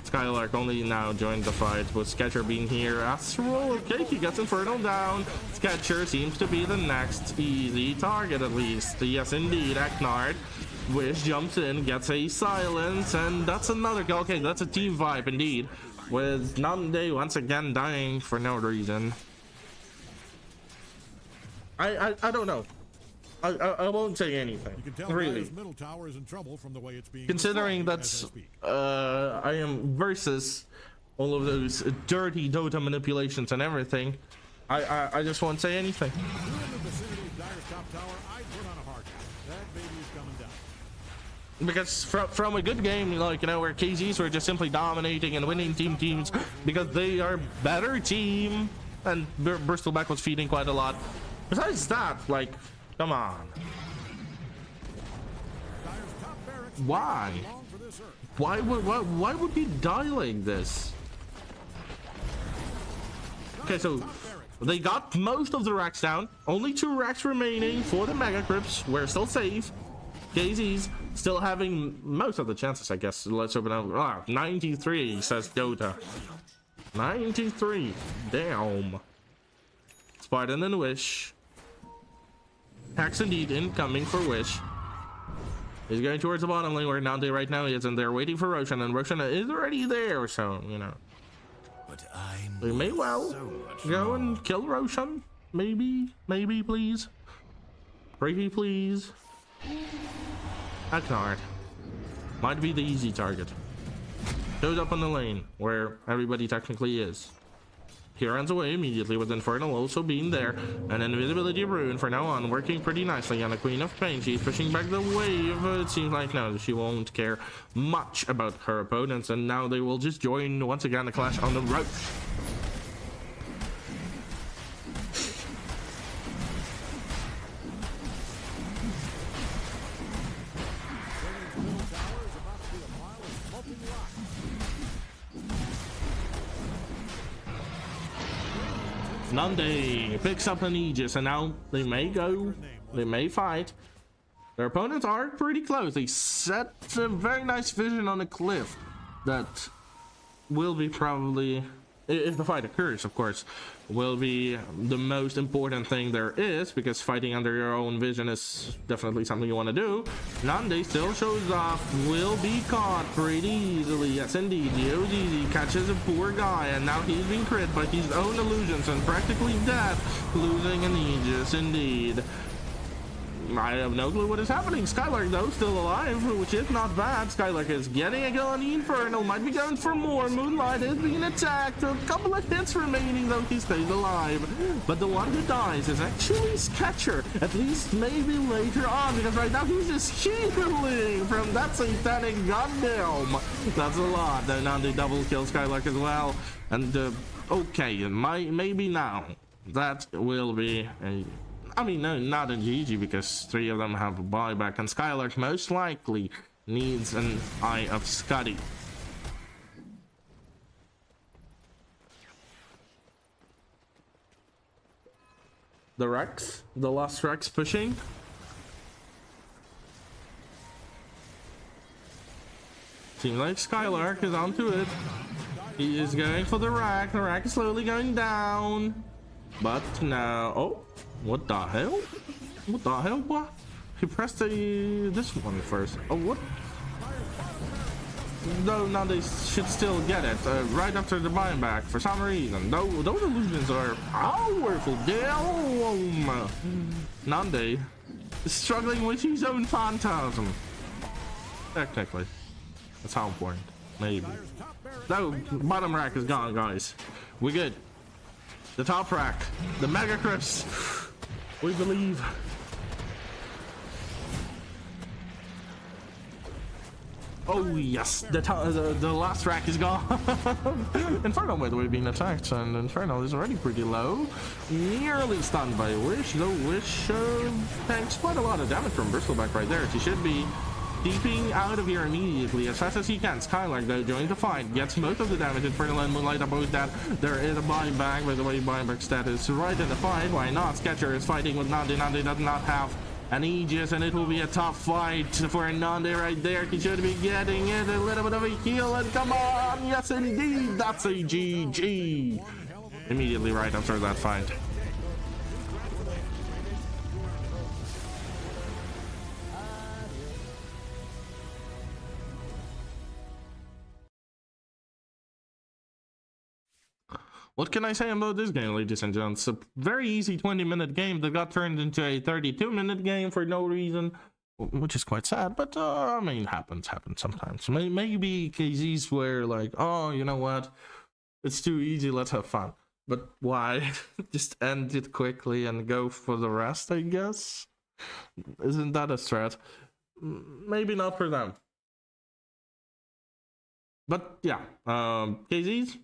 Skylark only now joined the fight, with Sketcher being here. Astral, okay, he gets Inferno down. Sketcher seems to be the next easy target, at least. Yes, indeed, Eknard. Wish jumps in, gets a silence, and that's another kill. Okay, that's a team vibe, indeed. With Nande once again dying for no reason. I don't know. I won't say anything. You can tell really. middle tower is in trouble from the way it's being Considering that's I am versus all of those dirty Dota manipulations and everything, I just won't say anything. in the vicinity of Dyer's top tower, I'd put on a hard hat. That baby's coming down. Because from a good game, like, you know, where KZs were just simply dominating and winning teams because they are better team, and Bristleback was feeding quite a lot. Besides that, like, come on. Why? Why would he die like this? Okay, so they got most of the racks down. Only 2 racks remaining for the Mega Crypts. We're still safe. KZ's still having most of the chances, I guess. Let's open up. 93, says Dota. 93. Damn. Spartan and Wish. Hex indeed incoming for Wish. He's going towards the bottom lane where Nande right now is, and they're waiting for Roshan, and Roshan is already there, so, you know. But we may well go and kill Roshan. Maybe, please. Pretty please. Eknard might be the easy target. Goes up on the lane where everybody technically is. He runs away immediately, with Infernal also being there. An invisibility rune for now on, working pretty nicely on the Queen of Pain. She's pushing back the wave. It seems like no, she won't care much about her opponents, and now they will just join once again the clash on the Roach. Nande picks up an Aegis, and now they may go, they may fight. Their opponents are pretty close. They set a very nice vision on a cliff that will be probably, if the fight occurs, of course, will be the most important thing there is, because fighting under your own vision is definitely something you want to do. Nande still shows up, will be caught pretty easily. Yes, indeed. GOGZ catches a poor guy, and now he's being crit by his own illusions and practically dead, losing an Aegis, indeed. I have no clue what is happening. Skylark, though, still alive, which is not bad. Skylark is getting a kill on the Infernal, might be going for more. Moonlight is being attacked. A couple of hits remaining, though he stays alive. But the one who dies is actually Sketcher, at least maybe later on, because right now he's just healing from that satanic goddamn. That's a lot. Now they double kill Skylark as well. And, okay, maybe now. That will be a... I mean, no, not a GG, because 3 of them have a buyback, and Skylark most likely needs an Eye of Scuddy. The Rex, the last Rex pushing. Seems like Skylark is onto it. He is going for the rack. The rack is slowly going down. But now, oh, what the hell? What the hell? What? He pressed this one first. Oh, what? No, now they should still get it right after the buyback for some reason. Those illusions are powerful. Damn. Nande is struggling with his own phantasm. Technically, that's how important. Maybe. No, bottom rack is gone, guys. We good. The top rack, the Mega Crypts, we believe. Oh yes, the last rack is gone. Inferno, by the way, being attacked, and Inferno is already pretty low. Nearly stunned by Wish, though Wish takes quite a lot of damage from Bristleback right there. She should be deeping out of here immediately as fast as he can. Skylark, though, joins the fight, gets most of the damage. Inferno and Moonlight are both dead. There is a buyback, by the way, buyback status right in the fight. Why not? Sketcher is fighting with Nandi. Nandi does not have an Aegis, and it will be a tough fight for Nandi right there. He should be getting it, a little bit of a heal, and come on, yes indeed, that's a GG. Immediately right after that fight. What can I say about this game, ladies and gents? A very easy 20-minute game that got turned into a 32-minute game for no reason, which is quite sad, but I mean, happens sometimes. Maybe KZs were like, oh, you know what? It's too easy, let's have fun. But why? Just end it quickly and go for the rest, I guess? Isn't that a strat? Maybe not for them. But yeah, KZs,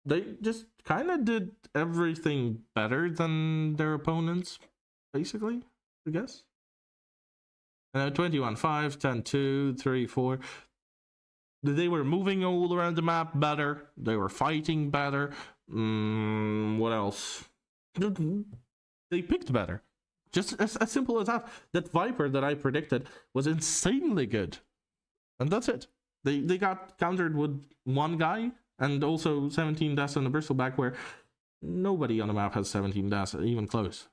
they just kind of did everything better than their opponents, basically, I guess. 21-5, 10-2, 3-4. They were moving all around the map better. They were fighting better. What else? They picked better. Just as simple as that. That Viper that I predicted was insanely good. And that's it. They got countered with one guy, and also 17 deaths on the Bristleback, where nobody on the map has 17 deaths, even close.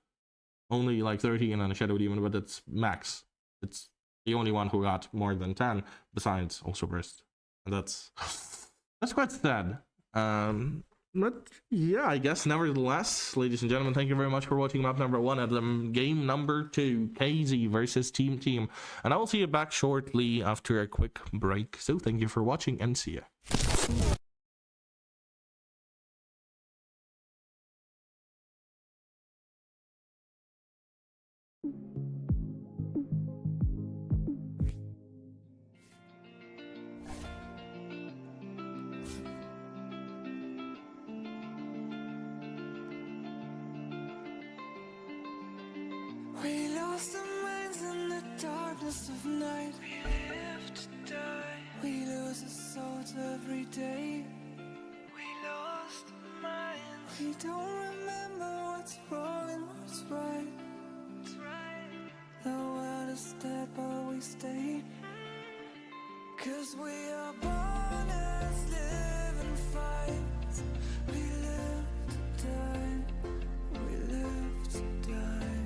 Only like 13 on a Shadow Demon, but it's max. It's the only one who got more than 10, besides also Brist. And that's quite sad. But yeah, I guess nevertheless, ladies and gentlemen, thank you very much for watching map number 1 and game number 2, KZ versus Team. And I will see you back shortly after a quick break. So thank you for watching and see ya. We lost our minds in the darkness of night. We live to die. We lose our souls every day. We lost our minds. We don't remember what's wrong and what's right. The world is dead, but we stay. 'Cause we are born as living fights. We live to die. We live to die.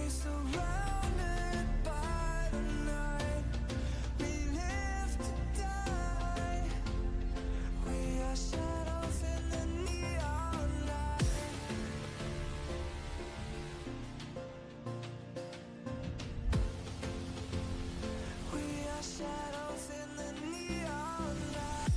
Surrounded by the night, we live to die. We are shadows in the neon light. We are shadows in the neon light.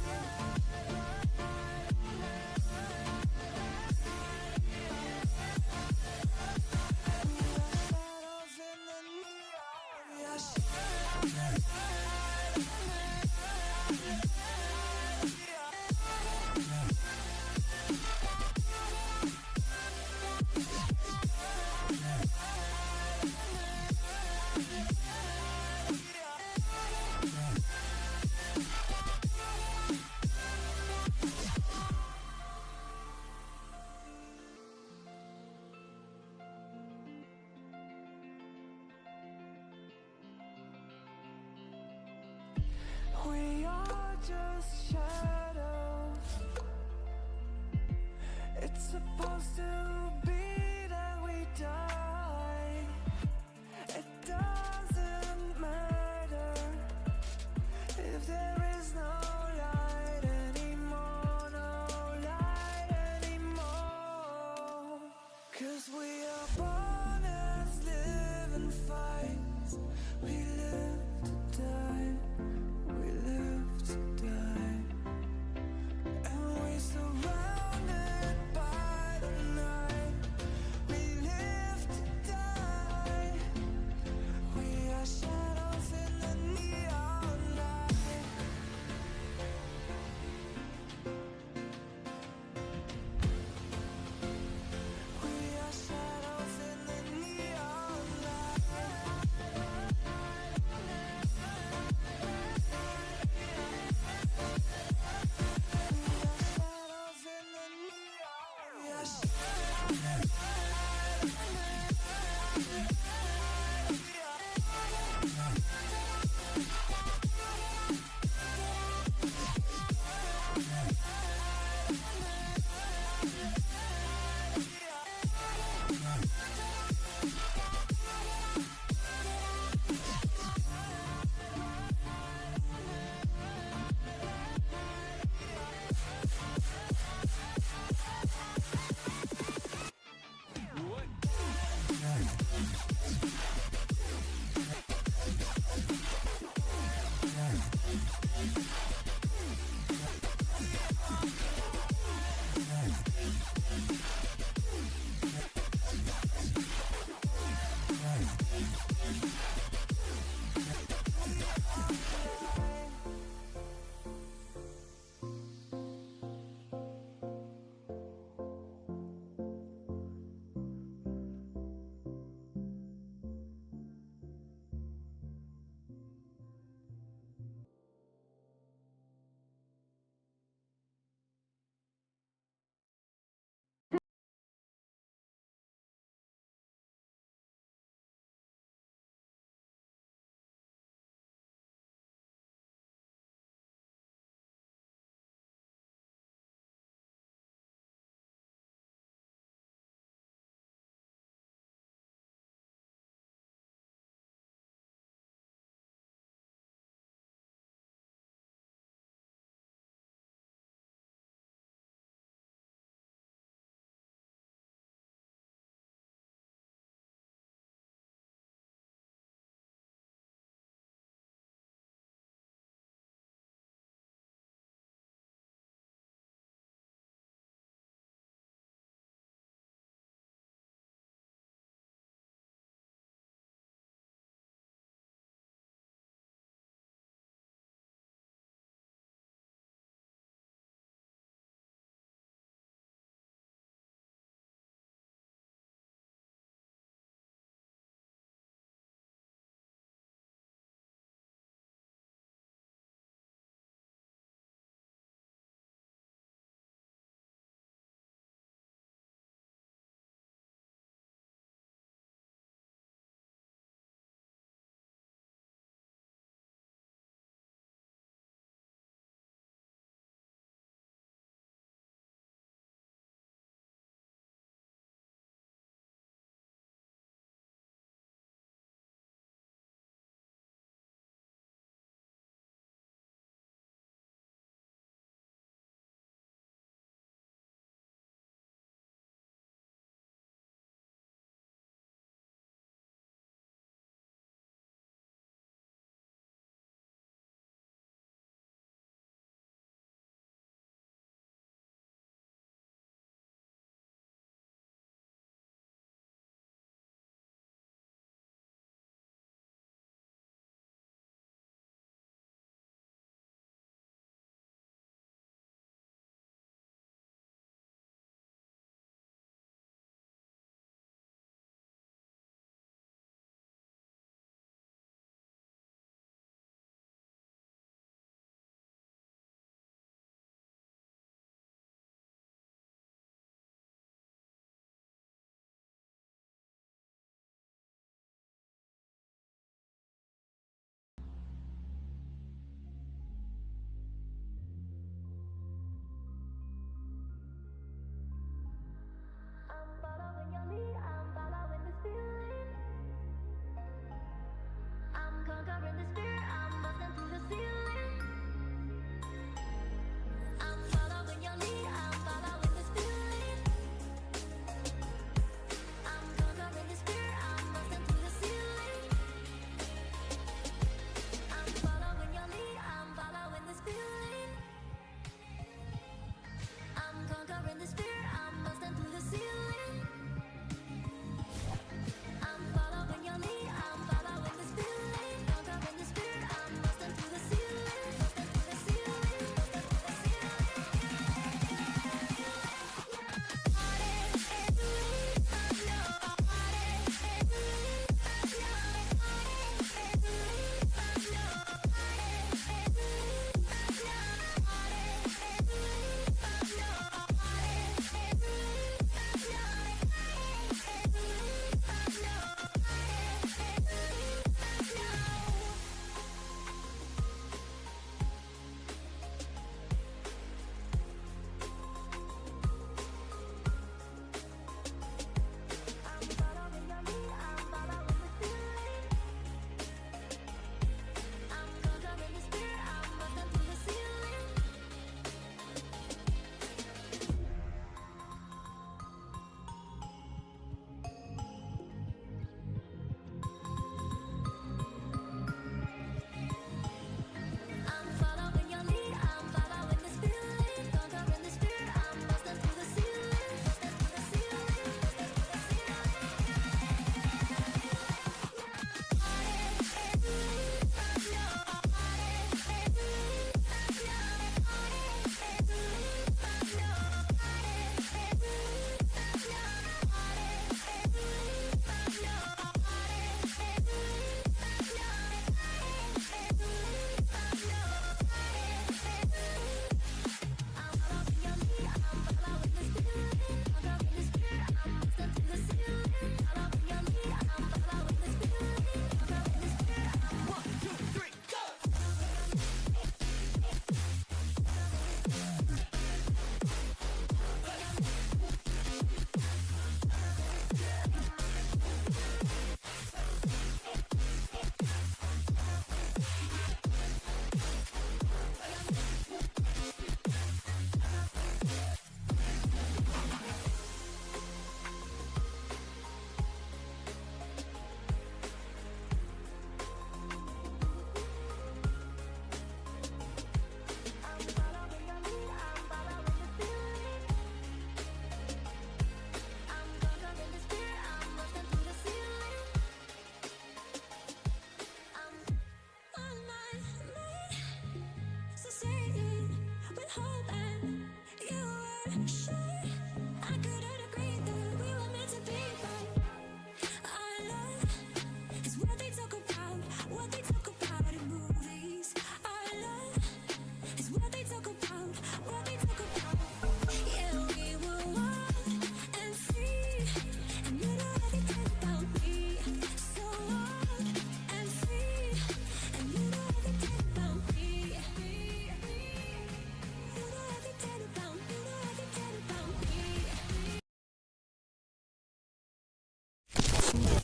We are just shadows. It's supposed to be that we die. It doesn't matter if there is no light anymore, no light anymore. 'Cause we are born as living fights. We live to die. We live to die, and we surrounded by the night.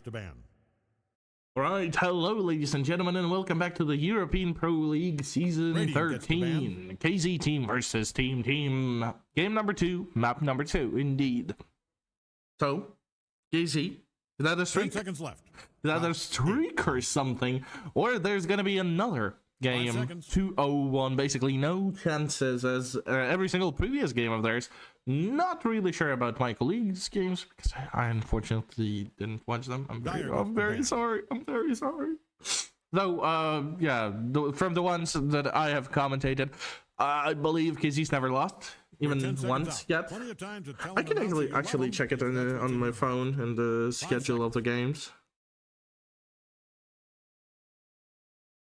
to ban. Right, hello ladies and gentlemen, and welcome back to the European Pro League Season Radiant gets the 13. KZ team versus Team. Game number 2, map number 2, indeed. So, KZ, is that a 10 streak? seconds left. Is that a streak or something? Or there's gonna be another game, 2-0-1, basically no chances as every single previous game of theirs. Not really sure about my colleagues' games because I unfortunately didn't watch them. I'm very sorry. I'm very sorry. Though, yeah, from the ones that I have commentated, I believe KZ's never lost even once yet. I can actually check it on my phone and the schedule of the games.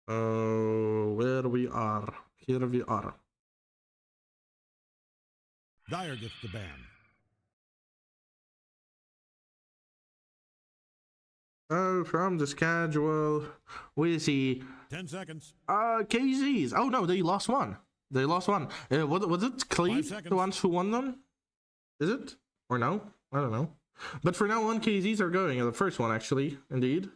Where we are. Here we are. Dyer gets the ban. Oh, from the schedule, we see 10 seconds. KZs. Oh no, they lost one. They lost one. What was it? Cleve, the ones who won them? Is it or no? I don't know. But for now on, KZs are going. The first one, actually, indeed,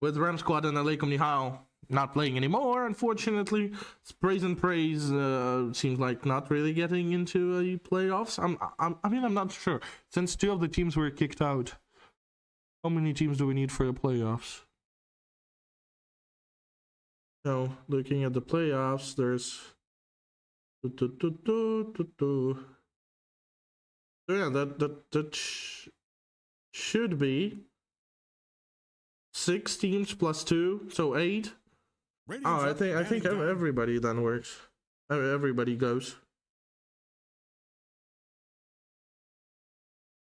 with Ram Squad and Aleikum Nihao not playing anymore, unfortunately. Praise and Praise seems like not really getting into a playoffs. I mean, I'm not sure. Since 2 of the teams were kicked out, how many teams do we need for the playoffs? So, looking at the playoffs, there's... So yeah, that should be 6 teams plus 2, so 8. Oh, I think everybody then works. Everybody goes.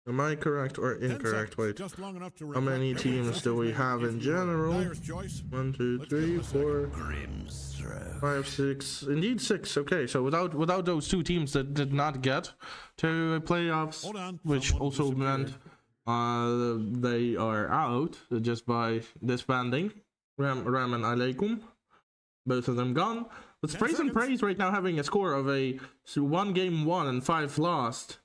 Am I correct or incorrect? Wait. How many teams do we have in general? 1, 2, 3, 4, 5, 6. Indeed 6. Okay, so without those 2 teams that did not get to playoffs, which also meant they are out just by disbanding. Ram and Aleikum. Both of them gone. But Praise and Praise right now having a score of a 1 game won and 5 lost.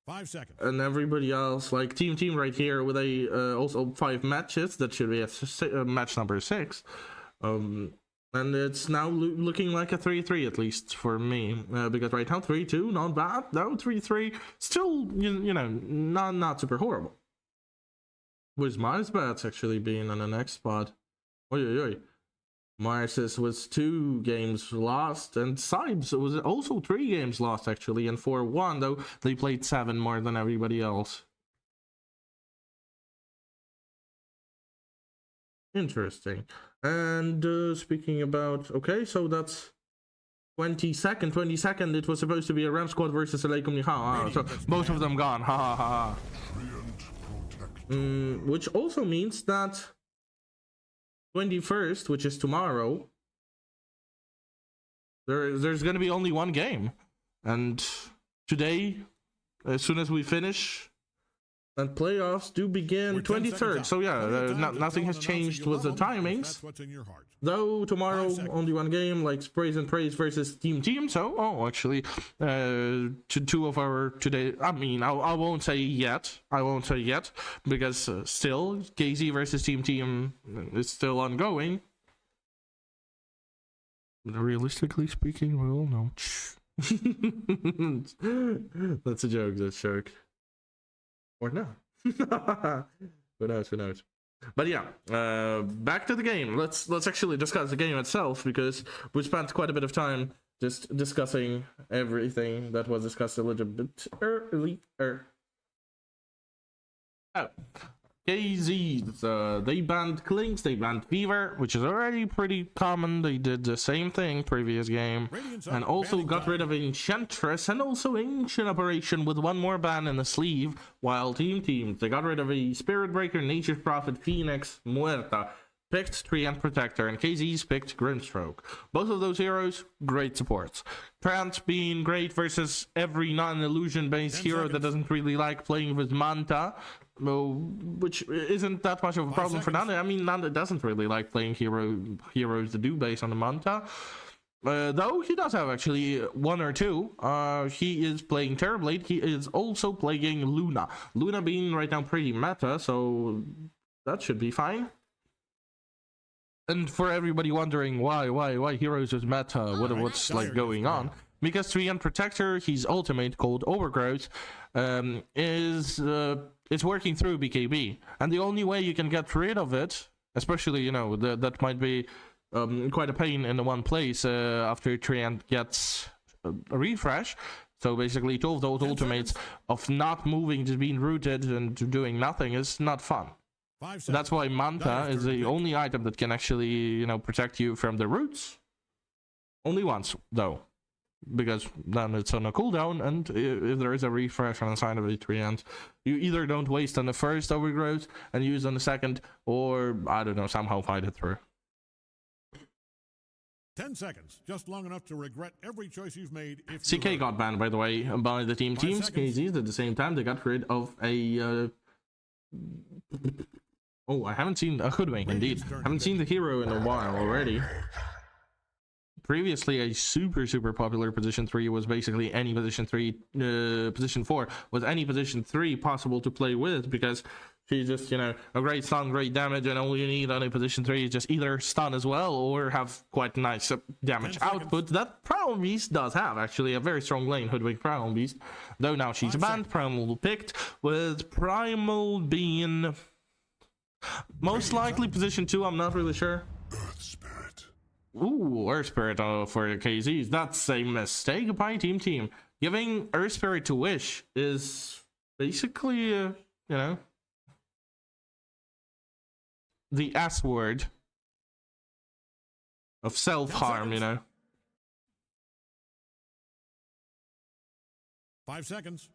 5 seconds. And everybody else, like Team right here with a also 5 matches. That should be a match number 6. And it's now looking like a 3-3 at least for me. Because right now 3-2, not bad. No, 3-3, still you know not super horrible. With Mars Bats actually being on the next spot. Oi. Mars was 2 games lost, and Sibes was also 3 games lost actually, and 4-1, though they played 7 more than everybody else. Interesting. And speaking about, okay, so that's 22nd. It was supposed to be a Ram Squad versus Aleikum Nihao. So both of them gone. Ha ha ha. Which also means that 21st, which is tomorrow, there's gonna be only 1 game, and today, as soon as we finish, and playoffs do begin 23rd. So yeah, nothing has changed with the timings. Though tomorrow only 1 game, like Praise and Praise versus Team. So actually, 2 of our today. I mean, I won't say yet. Because still KZ versus Team is still ongoing. But realistically speaking, we all know. That's a joke. Or no. Who knows? But yeah, back to the game. Let's actually discuss the game itself, because we spent quite a bit of time just discussing everything that was discussed a little bit earlier. Oh, KZ, they banned Clinks, they banned Fever, which is already pretty common. They did the same thing previous game, and also got rid of Enchantress and also Ancient Operation with 1 more ban in the sleeve, while Team, they got rid of a Spirit Breaker, Nature's Prophet, Phoenix, Muerta, picked Treant Protector, and KZ's picked Grimstroke. Both of those heroes, great supports. Treant being great versus every non-illusion based hero that doesn't really like playing with Manta, which isn't that much of a problem for Nanda. I mean, Nanda doesn't really like playing heroes that do base on the Manta. Though he does have actually 1 or 2. He is playing Terrorblade. He is also playing Luna. Luna being right now pretty meta, so that should be fine. And for everybody wondering why Heroes is meta, what's like going on, because Treant Protector, his ultimate called Overgrowth, is working through BKB, and the only way you can get rid of it, especially, you know, that might be quite a pain in the one place after Treant gets a refresh. So basically 2 of those ultimates of not moving, just being rooted and doing nothing is not fun. That's why Manta is the only item that can actually, you know, protect you from the roots. Only once, though, because then it's on a cooldown, and if there is a refresh on the side of the Treant, you either don't waste on the first Overgrowth and use on the second, or, I don't know, somehow fight it through. 10 seconds, just long enough to regret every choice you've made. If CK got banned, by the way, by the teams. KZs at the same time, they got rid of a... Oh, I haven't seen a Hoodwink, indeed. Haven't seen the hero in a while already. Previously, a super popular position 3 was basically any position 3, position 4 was any position 3 possible to play with, because she's just, you know, a great stun, great damage, and all you need on a position 3 is just either stun as well or have quite nice damage output. That Primal Beast does have, actually, a very strong lane, Hoodwink Primal Beast. Though now she's banned, Primal picked, with Primal being most likely position 2, I'm not really sure. Earth Spirit. Ooh, Earth Spirit for the KZs. That's a mistake by Team. Giving Earth Spirit to Wish is basically, you know, the S word of self-harm, you know. 5 seconds.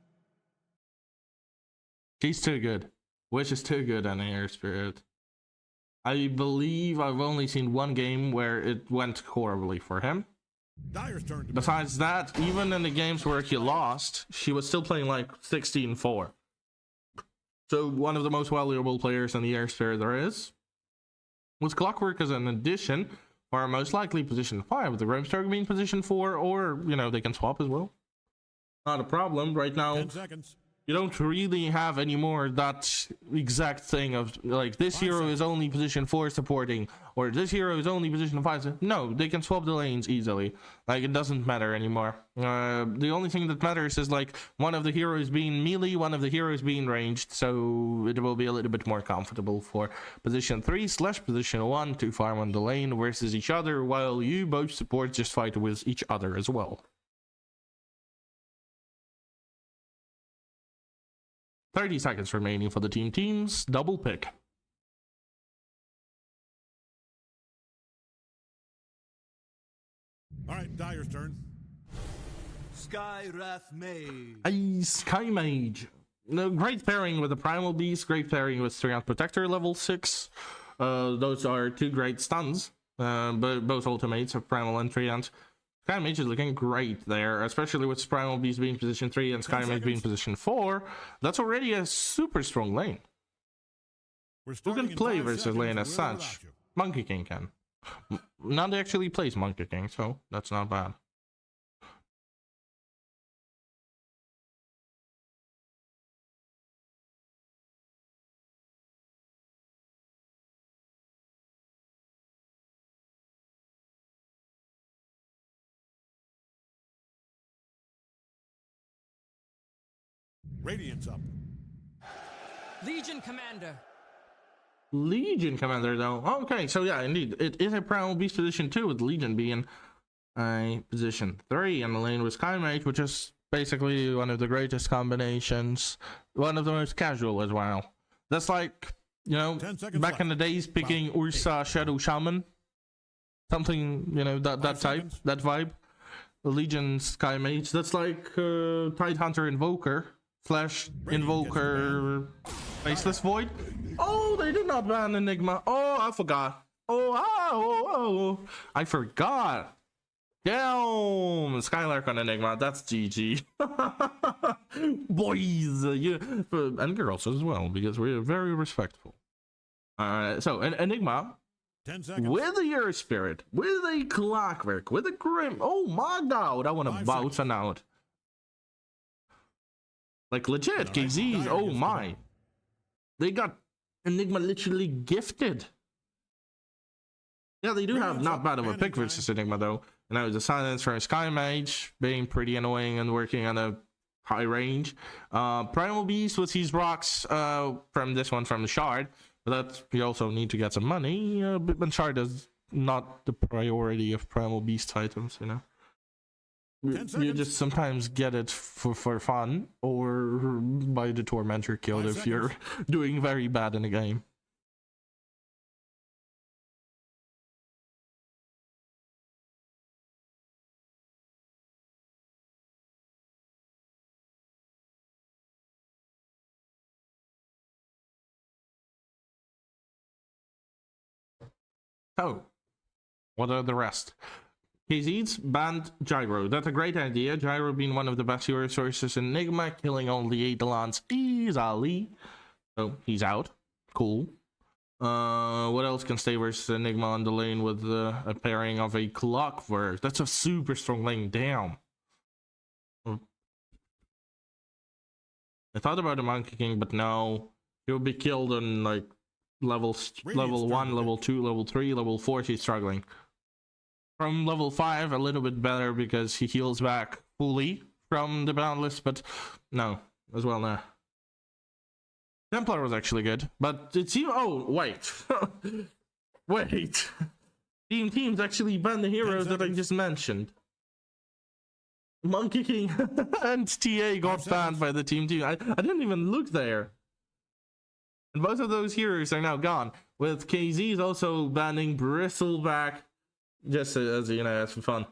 She's too good. Wish is too good on Air Spirit. I believe I've only seen one game where it went horribly for him. Dyer's turn to Besides that, even in the games where he lost, she was still playing like 16-4. So one of the most valuable players in the Air Spirit there is. With Clockwork as an addition, or most likely position 5, the Grimstark being position 4, or, you know, they can swap as well. Not a problem. Right now, 10 seconds. you don't really have anymore that exact thing of, like, this hero is only position 4 supporting, or this hero is only position 5. No, they can swap the lanes easily. Like, it doesn't matter anymore. The only thing that matters is, like, one of the heroes being melee, one of the heroes being ranged, so it will be a little bit more comfortable for position 3/position 1 to farm on the lane versus each other, while you both supports just fight with each other as well. 30 seconds remaining for the teams. Double pick. All right, Dyer's turn. Sky Wrath Mage. A Sky Mage. No, great pairing with the Primal Beast. Great pairing with Treant Protector level 6. Those are 2 great stuns. But both ultimates of Primal and Treant. Sky Mage is looking great there, especially with Primal Beast being position 3 and Sky Mage being position 4. That's already a super strong lane. Who can play versus lane as such? Monkey King can. None actually plays Monkey King, so that's not bad. Radiant's up. Legion Commander. Legion Commander, though. Okay, so yeah, indeed. It is a Primal Beast position 2, with Legion being a position 3 in the lane with Sky Mage, which is basically one of the greatest combinations. One of the most casual as well. That's like, you know, back in the days, picking Ursa Shadow Shaman. Something, you know, that type, that vibe. Legion Sky Mage. That's like Tidehunter Invoker. Flash Invoker Faceless Void. Oh, they did not ban Enigma. Oh, I forgot. Oh, I forgot. Damn, Skylark on Enigma. That's GG. Boys, and girls as well, because we're very respectful. So Enigma 10 seconds. with a Earth Spirit, with a Clockwork, with a Grim. Oh my god, I want to bounce on out. Like legit, KZs, oh my. They got Enigma literally gifted. Yeah, they do have not bad of a pick versus Enigma though. You know, the silence from Sky Mage being pretty annoying and working on a high range. Primal Beast with these rocks from this one from the Shard. But that you also need to get some money. But Shard is not the priority of Primal Beast items, you know. You just sometimes get it for fun or by the Tormentor killed if you're doing very bad in the game. So, what are the rest? KZ's banned Gyro. That's a great idea. Gyro being one of the best hero sources in Enigma, killing all the Eidolons easily. So, he's out. Cool. What else can stay versus Enigma on the lane with a pairing of a Clockwork? That's a super strong lane. Damn. I thought about the Monkey King, but no. He'll be killed on like level 1, level 2, level 3, level 4. He's struggling. From level 5, a little bit better because he heals back fully from the Boundless, but no, as well now. Templar was actually good, but it seemed. Oh, wait. Wait. Teams actually banned the heroes that I just mentioned. Monkey King and TA got banned by the team. I didn't even look there. And both of those heroes are now gone, with KZ's also banning Bristleback, just as you know, as for fun.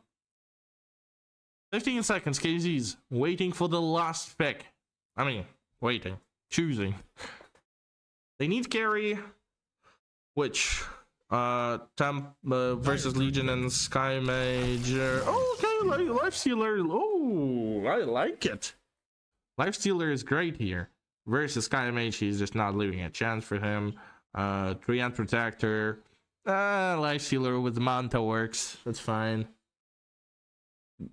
15 seconds, KZ's waiting for the last pick. I mean, waiting, choosing. They need carry, which Temp versus Legion and Sky Mage. Oh, okay, Lifestealer. Oh, I like it. Lifestealer is great here. Versus Sky Mage, he's just not leaving a chance for him. Treant Protector. Lifestealer with Manta works. That's fine.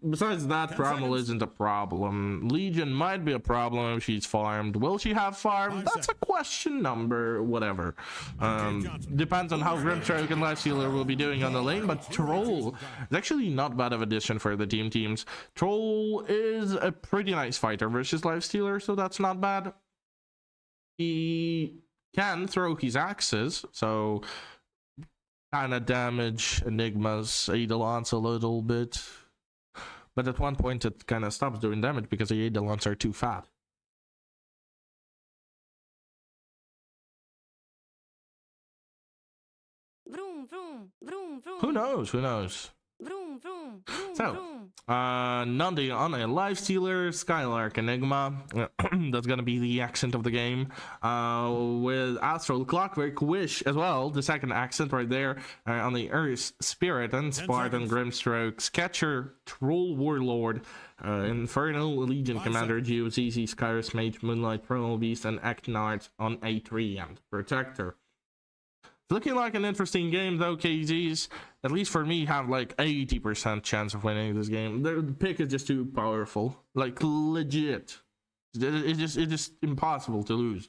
Besides that, Primal isn't a problem. Legion might be a problem if she's farmed. Will she have farm? That's a question number, whatever. Depends on how Grimstroke and Lifestealer will be doing on the lane, but Troll is actually not bad of addition for the teams. Troll is a pretty nice fighter versus Lifestealer, so that's not bad. He can throw his axes, so kind of damage Enigma's Eidolons a little bit. But at one point it kind of stops doing damage because the Eidolons are too fat. Vroom, vroom, vroom, vroom. Who knows? Who knows? Vroom, vroom, vroom, So, vroom. Nandi on a Lifestealer, Skylark, Enigma. That's gonna be the accent of the game. With Astral, Clockwork, Wish as well, the second accent right there. On the Earth, Spirit, and Spartan, Grimstroke, Sketcher, Troll Warlord, Infernal, Legion Commander, GeoCC, Skyrus Mage, Moonlight, Primal Beast, and Eknard on A3 and Protector. It's looking like an interesting game though. KZs, at least for me, have like 80% chance of winning this game. The pick is just too powerful, like legit. It's just impossible to lose.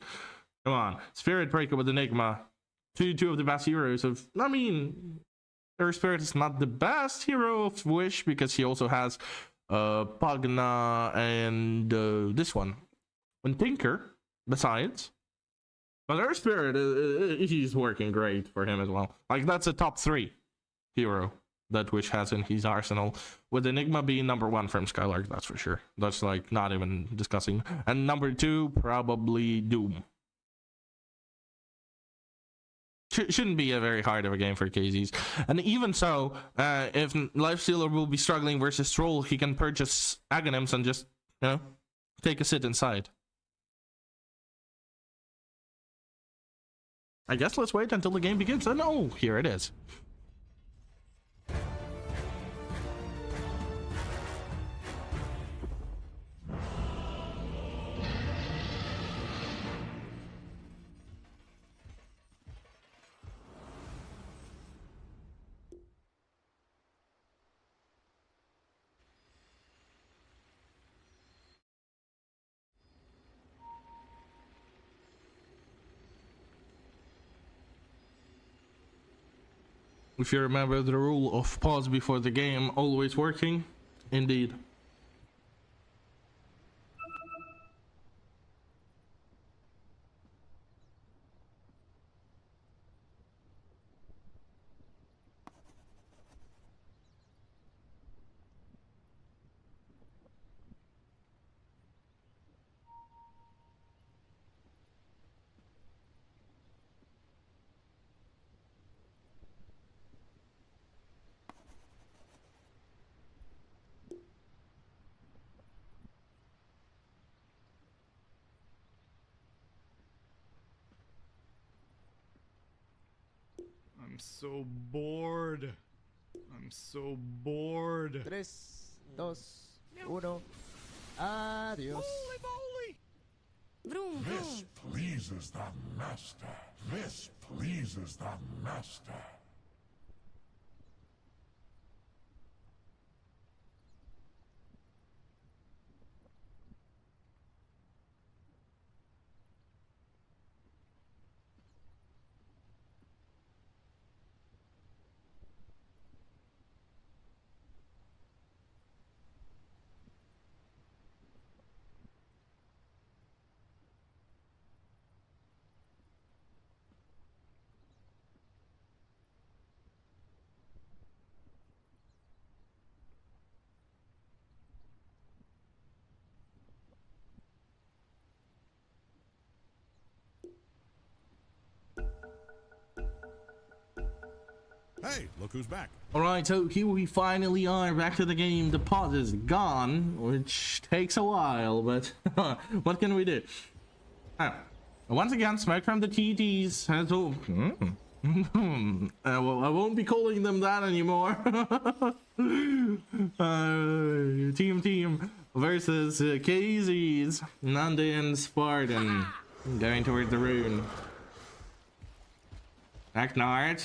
Come on, Spirit Breaker with Enigma, two of the best heroes of. I mean, Earth Spirit is not the best hero of Wish because he also has Pugna and this one, and Tinker. Besides. But Earth Spirit, he's working great for him as well. Like, that's a top 3 hero that Wish has in his arsenal. With Enigma being number 1 from Skylark, that's for sure. That's, like, not even discussing. And number 2, probably Doom. Shouldn't be a very hard of a game for KZs. And even so, if Lifestealer will be struggling versus Troll, he can purchase Aghanims and just, you know, take a sit inside. I guess let's wait until the game begins. And oh, here it is. If you remember the rule of pause before the game always working, indeed. I'm so bored. I'm so bored. 3, 2, 1. Adiós. Vroom, This vroom. pleases the master. This pleases the master. Hey, look who's back. Alright, so here we finally are back to the game. The pause is gone, which takes a while, but what can we do? Once again, smoke from the TTs has all. Well, I won't be calling them that anymore. Team versus KZs, Nanda and Spartan. Going towards the rune. Acknard,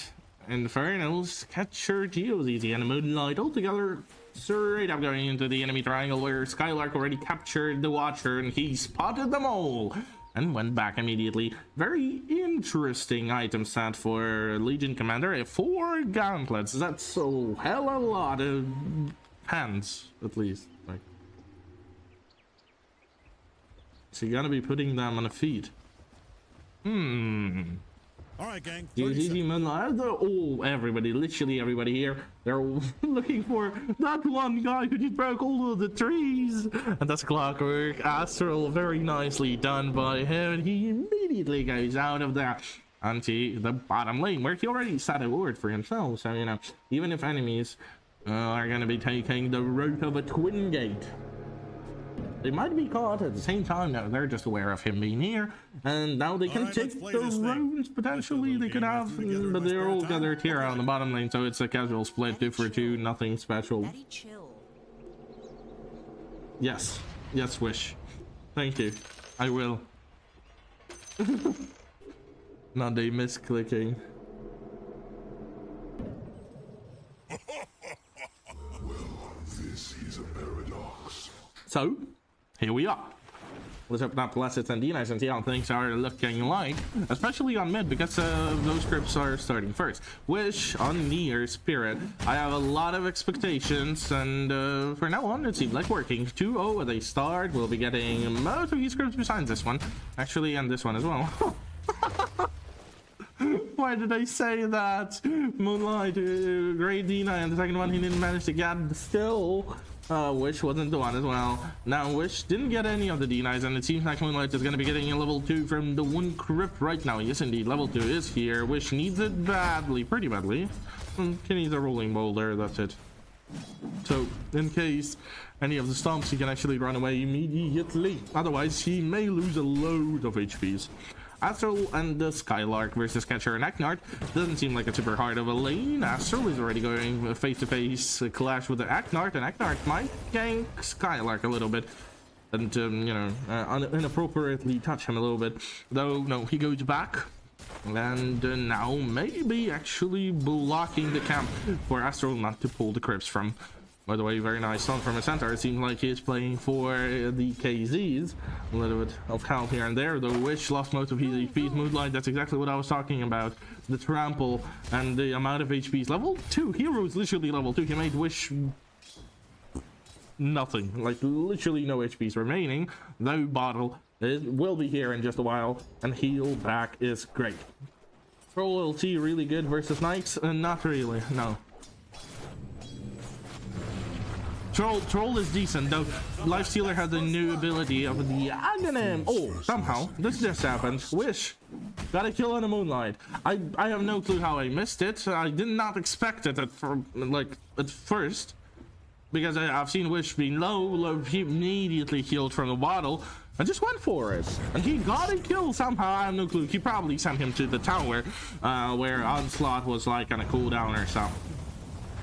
Infernals, Catcher, Geoz, and Moonlight all together straight up going into the enemy triangle where Skylark already captured the Watcher and he spotted them all and went back immediately. Very interesting item set for Legion Commander. 4 gauntlets. That's a hell of a lot of hands, at least. Like, so you're gonna be putting them on a feet. All right, gang. GG Moonlight. Oh, everybody, literally everybody here. They're looking for that one guy who just broke all of the trees. And that's clockwork. Astral, very nicely done by him. He immediately goes out of there onto the bottom lane where he already set a ward for himself. So, you know, even if enemies are going to be taking the route of a twin gate, they might be caught at the same time. No, they're just aware of him being here, and now they can Alright, take let's play the this thing. runes potentially they could have, but they're all gathered here on the bottom lane, so it's a casual split, 2 for 2, nothing special. Very chill. Yes, yes, Wish. Thank you. I will. Not a misclicking. This is a paradox. So, here we are. Let's open up Blessed and D-Nice and see how things are looking like, especially on mid, because those scripts are starting first. Wish on Near Spirit. I have a lot of expectations, and for now on, it seems like working. 2-0 with a start. We'll be getting most of these scripts besides this one, actually, and this one as well. Why did I say that? Moonlight, great Dina, and the second one he didn't manage to get still. Wish wasn't the one as well. Now, Wish didn't get any of the D9s, and it seems like Moonlight is going to be getting a level 2 from the one crypt right now. Yes, indeed, level 2 is here. Wish needs it badly, pretty badly. He needs a rolling boulder, that's it. So, in case any of the stomps, he can actually run away immediately. Otherwise, he may lose a load of HPs. Astral and the Skylark versus Catcher and Acknard doesn't seem like a super hard of a lane. Astral is already going face-to-face clash with the Acknard, and Acknard might gank Skylark a little bit and, you know, inappropriately touch him a little bit. Though, no, he goes back and now maybe actually blocking the camp for Astral not to pull the crypts from. By the way, very nice song from a center. It seems like he's playing for the KZs. A little bit of help here and there. The Wish lost most of his HP. Moonlight, that's exactly what I was talking about. the trample and the amount of HPs. Level 2 hero is literally level 2. He made Wish nothing, like literally no HPs remaining. No bottle. It will be here in just a while, and heal back is great. Troll LT really good versus Knights? Not really, no. Troll is decent, though. Lifestealer has a new ability of the Aghanim. Oh, somehow this just happened. Wish got a kill on the Moonlight. I have no clue how I missed it. I did not expect it at first, because I've seen Wish being low. He immediately healed from the bottle. I just went for it, and he got a kill somehow. I have no clue. He probably sent him to the tower, where Onslaught was like on a cooldown or something.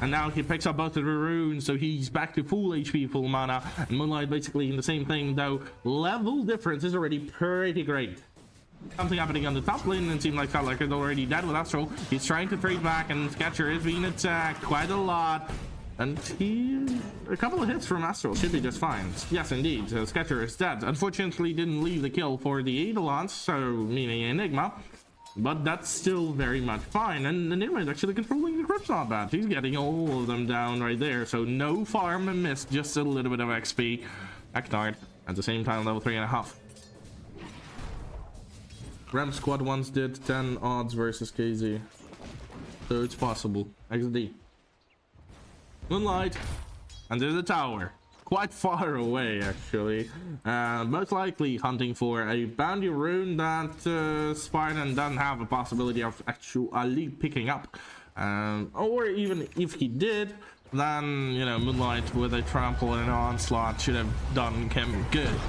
And now he picks up both of the runes, so he's back to full HP, full mana. And Moonlight basically in the same thing, though level difference is already pretty great. Something happening on the top lane, and it seemed like Skylark is already dead with Astral. He's trying to trade back, and Sketcher is being attacked quite a lot. And a couple of hits from Astral should be just fine. Yes, indeed, Sketcher is dead. Unfortunately, didn't leave the kill for the Eidolons, so meaning Enigma. But that's still very much fine, and Enigma is actually controlling the crypts not bad. He's getting all of them down right there, so no farm missed, just a little bit of XP. Eknard, at the same time, level 3.5. Rem Squad once did 10 odds versus KZ, so it's possible. XD. Moonlight, and there's a tower. Quite far away, actually. Most likely hunting for a bounty rune that Spartan doesn't have a possibility of actually picking up. Or even if he did, then, you know, Moonlight with a trample and an onslaught should have done him good.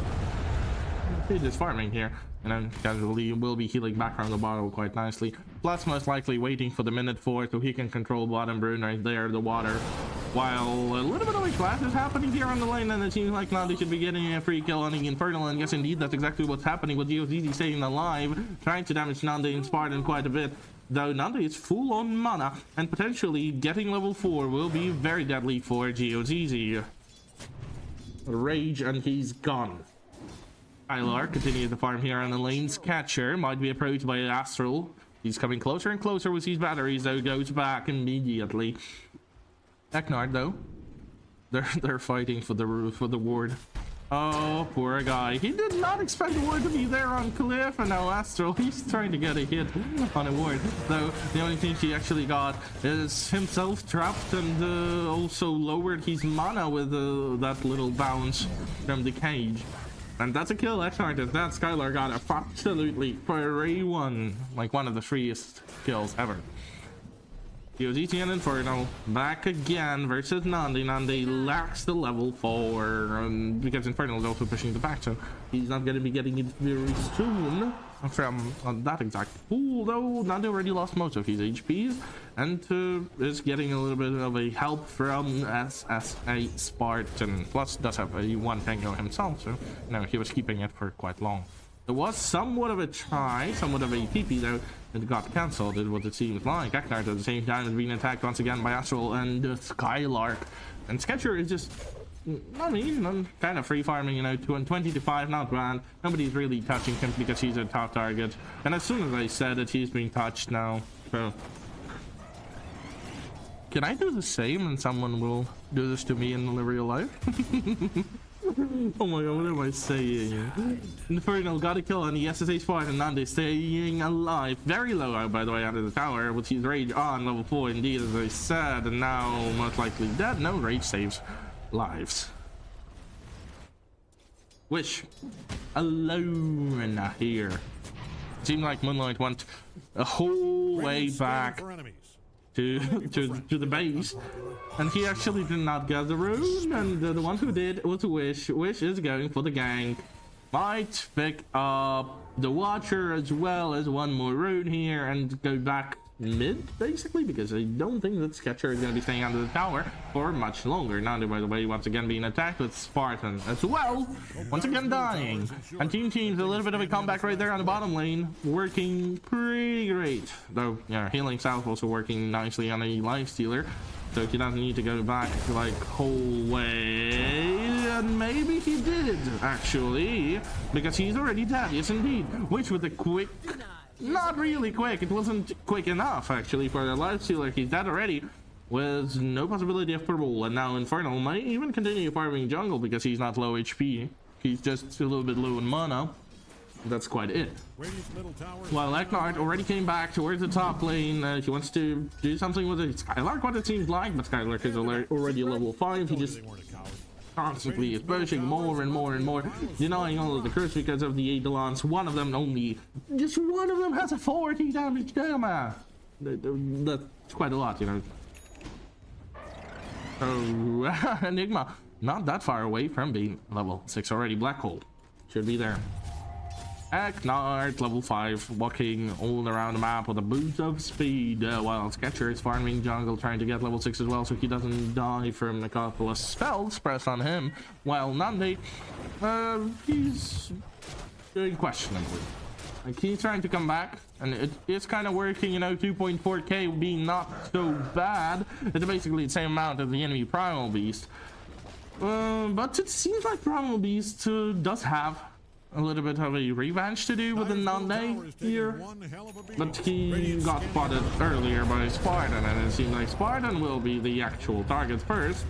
He's just farming here. You know, casually will be healing back from the bottle quite nicely. Plus, most likely waiting for the minute 4 so he can control bottom rune right there, the water. While a little bit of a clash is happening here on the lane, and it seems like now they should be getting a free kill on the Infernal. And yes, indeed, that's exactly what's happening with GeoZZ staying alive, trying to damage Nande and Spartan quite a bit. Though Nande is full on mana, and potentially getting level 4 will be very deadly for GeoZZ. Rage, and he's gone. Skylark continues to farm here on the lane's catcher, might be approached by Astral. He's coming closer and closer with these batteries, though goes back immediately. Eknard, though, they're fighting for the ward. Oh, poor guy. He did not expect the ward to be there on Cliff, and now Astral, he's trying to get a hit on a ward. Though the only thing he actually got is himself trapped, and also lowered his mana with that little bounce from the cage. And that's a kill. Eknard is that. Skylar got a absolutely free one, like one of the freest kills ever. GeoZZ and Inferno back again versus Nande. Nande lacks the level 4 because Inferno is also pushing the back, so he's not going to be getting it very soon from that exact pool. Though Nande already lost most of his HPs and is getting a little bit of a help from SSA Spartan. Plus does have a 1 tango himself, so you know, he was keeping it for quite long. There was somewhat of a try, somewhat of a PP, though it got cancelled, is what it seems like. Eknard at the same time is being attacked once again by Astral and Skylark. And Sketcher is just, I mean, kind of free farming, you know, 20 to 5, not bad. Nobody's really touching him because he's a top target. And as soon as I said it, he's being touched now. So, can I do the same and someone will do this to me in real life? Oh my god, what am I saying? Inferno got a kill on the SSA Spartan, and Nande staying alive. Very low, by the way, under the tower, with his rage on level 4, indeed, as I said, and now most likely dead. No rage saves lives. Wish alone here. Seemed like Moonlight went a whole way back to the base, and he actually did not get the rune, and the one who did was Wish. Wish is going for the gank. Might pick up the Watcher as well as one more rune here and go back mid, basically, because I don't think that Sketcher is going to be staying under the tower for much longer. Nande, by the way, once again being attacked with Spartan as well, once again dying. And Team's a little bit of a comeback right there on the bottom lane, working pretty great. Though, yeah, Healing South also working nicely on a Lifestealer, so he doesn't need to go back like whole way. And maybe he did, actually, because he's already dead. Yes, indeed. Which with a quick not really quick. It wasn't quick enough, actually, for the life stealer. He's dead already, with no possibility of purple. And now Infernal might even continue farming jungle because he's not low HP. He's just a little bit low in mana. That's quite it. While Eknard already came back towards the top lane. He wants to do something with it. Skylark, what it seems like, but Skylark is already level 5. He just constantly is pushing more and more and more, denying all of the curse because of the Eidolons. Just one of them has a 40 damage damage. That's quite a lot, you know. So Enigma, not that far away from being level 6 already. Black Hole should be there. Eknard, level 5, walking all around the map with a boost of speed, while Sketcher is farming jungle, trying to get level 6 as well, so he doesn't die from a couple of spells pressed on him, while Nande, he's doing questionably. Like, he's trying to come back, and it is kind of working, you know. 2.4k being not so bad. It's basically the same amount as the enemy Primal Beast. But it seems like Primal Beast does have a little bit of a revenge to do with the Nande here, but he got spotted earlier by Spartan, and it seems like Spartan will be the actual target first,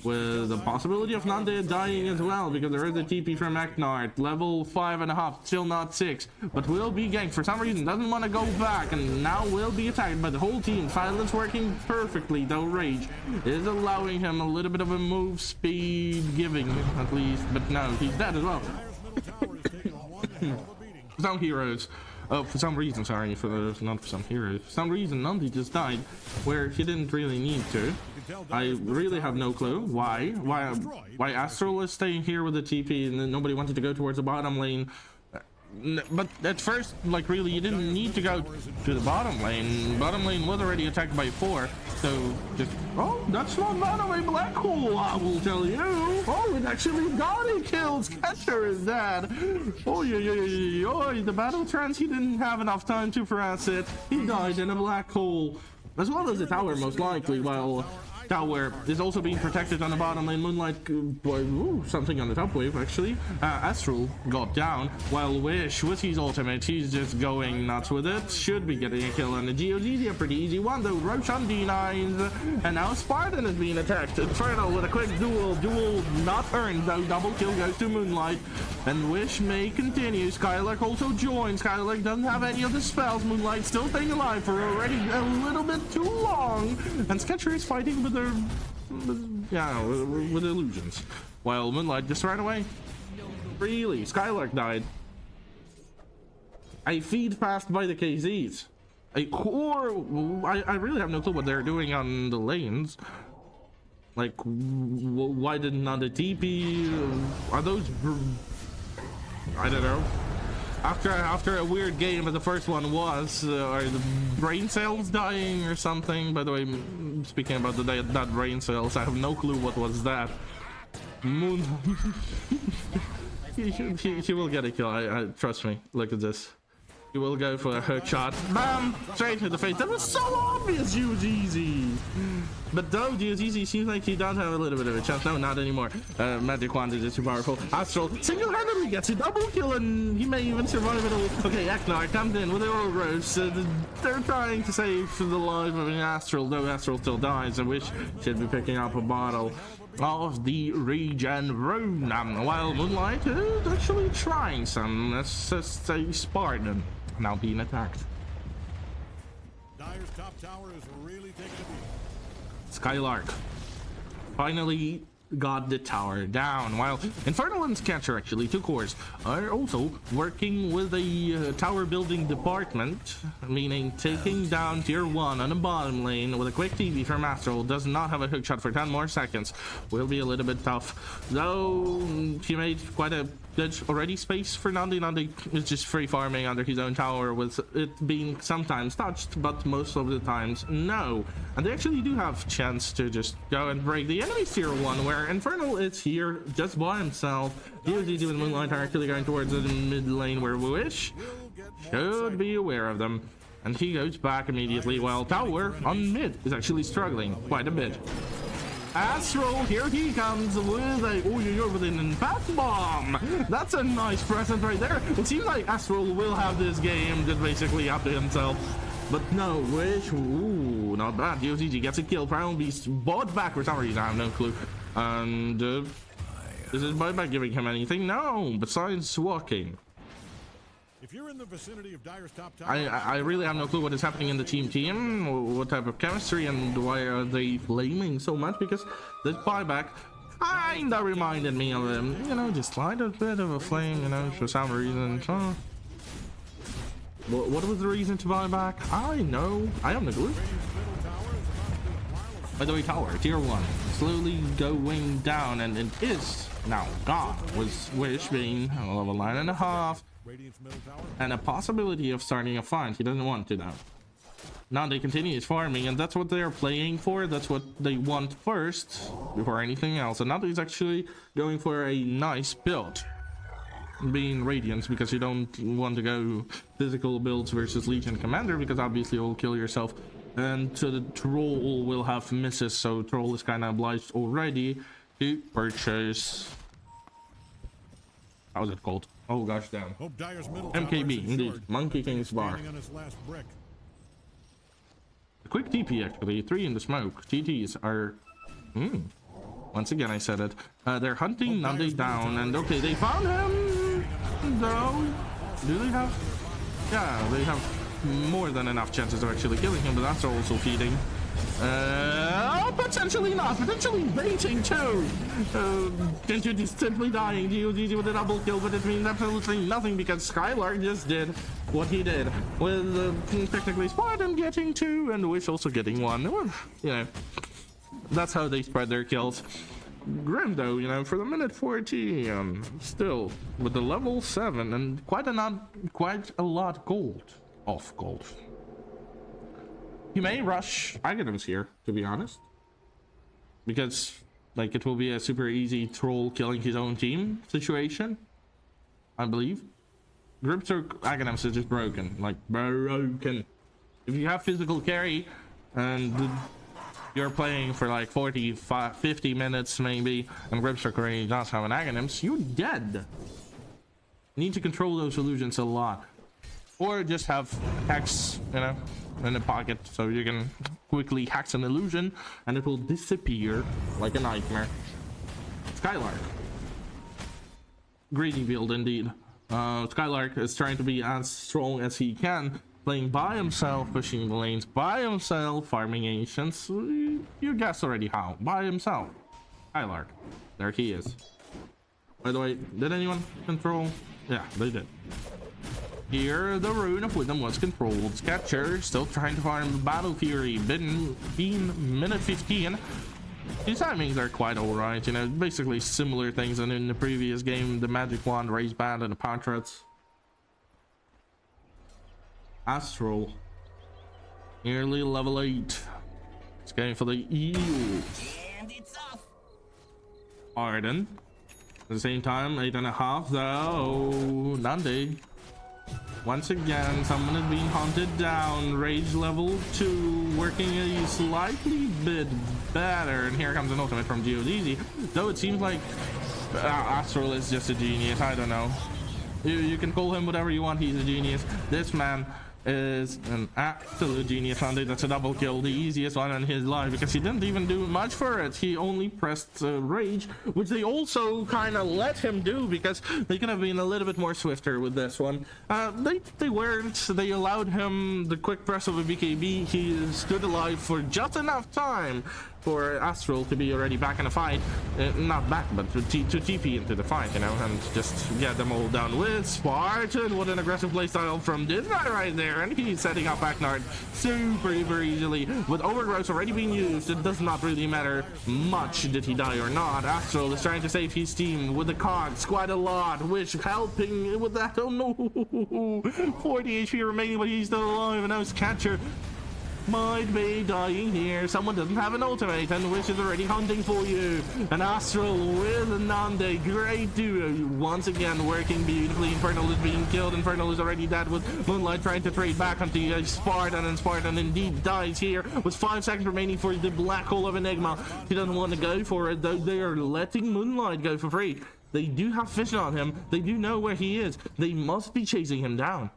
with the possibility of Nande dying as well, because there is a TP from Eknard, level 5.5, still not 6, but will be ganked for some reason, doesn't want to go back, and now will be attacked by the whole team. Silence working perfectly, though Rage is allowing him a little bit of a move speed giving, at least, but no, he's dead as well. Some heroes, for some reason, sorry, not for some heroes, for some reason Nandi just died where he didn't really need to. I really have no clue why Astral is staying here with the TP and then nobody wanted to go towards the bottom lane. But at first, like, really, you didn't need to go to the bottom lane. Bottom lane was already attacked by 4, so just, oh, that's not a Black Hole, I will tell you. Oh, it actually got a kill. Sketcher is dead. Oh, the battle trance, he didn't have enough time to press it. He died in a Black Hole, as well as the tower, most likely, while tower is also being protected on the bottom lane. Moonlight, something on the top wave, actually. Astral got down, while Wish, with his ultimate, he's just going nuts with it. Should be getting a kill on the GOZ, a pretty easy one, though. Roshan D9s, and now Spartan is being attacked. Infernal with a quick duel not earned, though. Double kill goes to Moonlight, and Wish may continue. Skylark also joins. Skylark doesn't have any of the spells. Moonlight still staying alive for already a little bit too long, and Sketcher is fighting with with illusions, while Moonlight just ran away. Really, Skylark died. I feed fast by the KZs. I really have no clue what they're doing on the lanes. Like, why didn't on the TP? Are those? I don't know. After a weird game as the first one was, are the brain cells dying or something? By the way, speaking about that brain cells, I have no clue what was that. Moon. he will get a kill. Trust me. Look at this. He will go for a hook shot. Bam! Straight to the face. That was so obvious, GeoGZ. But though GeoGZ seems like he does have a little bit of a chance. No, not anymore. Magic Wand is just too powerful. Astral single-handedly gets a double kill, and he may even survive it all. Okay, Eknard comes in with the Ouroboros. They're trying to save the life of an Astral, though Astral still dies, and Wish should be picking up a bottle of the regen rune, while Moonlight is actually trying some. Let's just say Spartan now being attacked. Dyer's top tower is really taking a beat. Skylark finally got the tower down, while Infernal and Sketcher, actually 2 cores, are also working with a tower building department, meaning taking down tier 1 on the bottom lane with a quick TV from Astral. Does not have a hook shot for 10 more seconds. Will be a little bit tough, though. He made quite a good already space for Nandi. Nandi is just free farming under his own tower, with it being sometimes touched, but most of the times no. And they actually do have chance to just go and break the enemy tier 1, where Infernal is here just by himself. GeoGZ and Moonlight are actually going towards the mid lane, where Wish should be aware of them, and he goes back immediately, while tower on mid is actually struggling quite a bit. Astral, here he comes with a, oh, you're with an impact bomb. That's a nice present right there. It seems like Astral will have this game just basically up to himself. But no, Wish, ooh, not bad. GOTG gets a kill. Primal Beast bought back for some reason, I have no clue. And is his buyback giving him anything? No, besides walking. If you're in the vicinity of Dyer's top tower, I really have no clue what is happening in the team, what type of chemistry, and why are they flaming so much, because this buyback kinda reminded me of him, you know, just like a bit of a flame, you know, for some reason. So, what was the reason to buy back? I know, I have no clue. By the way, tower, tier 1, slowly going down, and it is now gone, with Wish being a level 9.5. And a possibility of starting a fight. He doesn't want to now. Now they continue his farming, and that's what they are playing for. That's what they want first before anything else. And now he's actually going for a nice build, being Radiance, because you don't want to go physical builds versus Legion Commander, because obviously you'll kill yourself, and so the Troll will have misses. So Troll is kind of obliged already to purchase, how is it called? Oh gosh, damn. MKB, indeed. Monkey King's Bar. A quick TP actually, 3 in the smoke. TTs are... Once again I said it. They're hunting Nande down, and okay, they found him! No. Do they have... Yeah, they have more than enough chances of actually killing him, but that's also feeding. Potentially not, potentially baiting too. Ginger is simply dying. GOTG with a double kill, but it means absolutely nothing because Skylark just did what he did with technically Spartan getting 2 and Wish also getting 1. Well, you know, that's how they spread their kills. Grim though, you know, for the minute 40, still with the level 7 and quite a lot gold off gold. He may rush items here, to be honest, because like it will be a super easy Troll killing his own team situation, I believe. Gripster Aghanim's is just broken, like broken. If you have physical carry and you're playing for like 50 minutes maybe, and Gripster already does have an Aghanim's, you're dead. You need to control those illusions a lot, or just have Hex, you know, in the pocket, so you can quickly hack an illusion and it will disappear like a nightmare. Skylark, greedy build indeed. Skylark is trying to be as strong as he can, playing by himself, pushing the lanes by himself, farming ancients. You guessed already how. By himself. Skylark, there he is. By the way, did anyone control? Yeah, they did. Here, the Rune of Wisdom was controlled. Sketcher still trying to farm Battle Fury. Been minute 15. These timings are quite alright, you know, basically similar things than in the previous game. The Magic Wand, Raise Band, and the Portraits. Astral, nearly level 8. It's going for the EU. And it's off. Arden. At the same time, 8.5 though. Nande. Once again, someone is being hunted down. Rage level 2, working a slightly bit better. And here comes an ultimate from GOTG. Though it seems like Astral is just a genius. I don't know. You can call him whatever you want. He's a genius. This man is an absolute genius. That's a double kill, the easiest one in his life, because he didn't even do much for it. He only pressed rage, which they also kind of let him do, because they could have been a little bit more swifter with this one. They weren't. They allowed him the quick press of a BKB. He stood alive for just enough time for Astral to be already back in the fight. Not back, but to TP into the fight, you know, and just get them all done with Spartan. What an aggressive playstyle from this guy right there. And he's setting up Backnard super easily. With Overgrowth already being used, it does not really matter much did he die or not. Astral is trying to save his team with the cogs quite a lot, which helping with that. Oh no, 40 HP remaining, but he's still alive. And now his catcher might be dying here. Someone doesn't have an ultimate, and Wish is already hunting for you. An Astral with a Nande, great duo. Once again, working beautifully. Infernal is being killed. Infernal is already dead with Moonlight trying to trade back onto Spartan, and Spartan indeed dies here with 5 seconds remaining for the black hole of Enigma. He doesn't want to go for it, though. They are letting Moonlight go for free. They do have vision on him. They do know where he is. They must be chasing him down.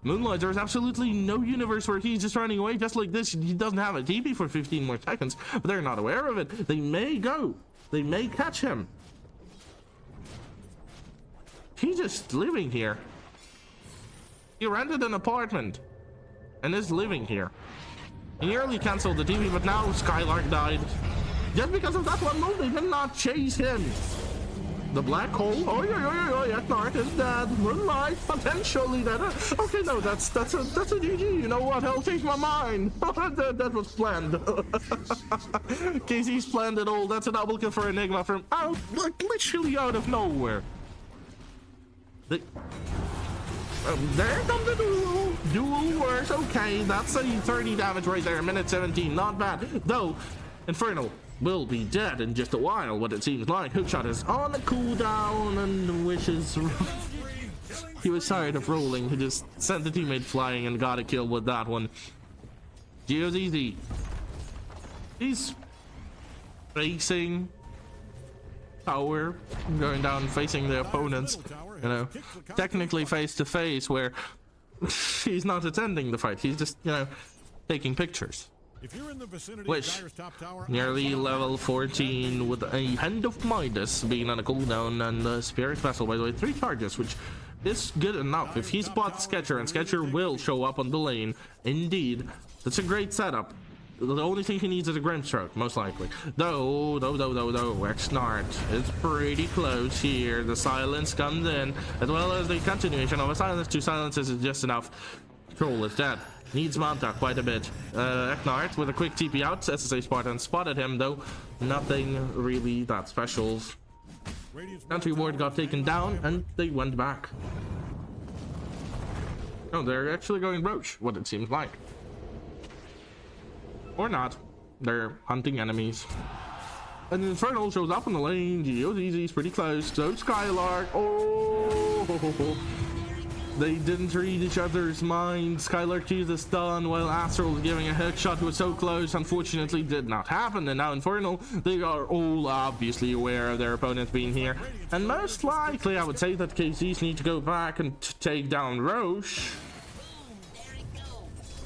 Moonlight, there is absolutely no universe where he's just running away just like this. He doesn't have a TP for 15 more seconds, but they're not aware of it. They may go. They may catch him. He's just living here. He rented an apartment and is living here. He nearly canceled the TV, but now Skylark died. Just because of that one move, they did not chase him. The black hole. Oh, Eknart is dead. Moonlight potentially dead. Okay, no, that's a GG. You know what? I'll change my mind. that was planned. KZ's planned it all. That's a double kill for Enigma from out, like literally out of nowhere. There comes the duel. Duel works. Okay, that's a 30 damage right there. Minute 17, not bad. Though, Infernal will be dead in just a while, what it seems like. Hookshot is on a cooldown and wishes. He was tired of rolling. He just sent the teammate flying and got a kill with that one. GeoZZ. He's facing tower, going down facing the opponents, you know, technically face to face, where he's not attending the fight. He's just, you know, taking pictures. If you're in the vicinity Wish, of Dyer's top tower, nearly level 14 with a Hand of Midas being on a cooldown, and the Spirit Vessel, by the way, 3 charges, which is good enough. If he spots Sketcher, and Sketcher will show up on the lane, indeed, that's a great setup. The only thing he needs is a Grimstroke, most likely. Though, Xnart is pretty close here. The silence comes in, as well as the continuation of a silence. 2 silences is just enough. Troll is dead. Needs Manta quite a bit. Eknart with a quick TP out. SSA Spartan spotted him, though nothing really that special. Country Ward got taken down, and they went back. Oh, they're actually going Roach, what it seems like. Or not. They're hunting enemies. And Infernal shows up on the lane. GeoZZ is pretty close. So Skylark. Oh, they didn't read each other's minds. Skylark chooses stun while Astral was giving a hookshot who was so close. Unfortunately, did not happen. And now Infernal, they are all obviously aware of their opponents being here. And most likely, I would say that KCs need to go back and take down Roche,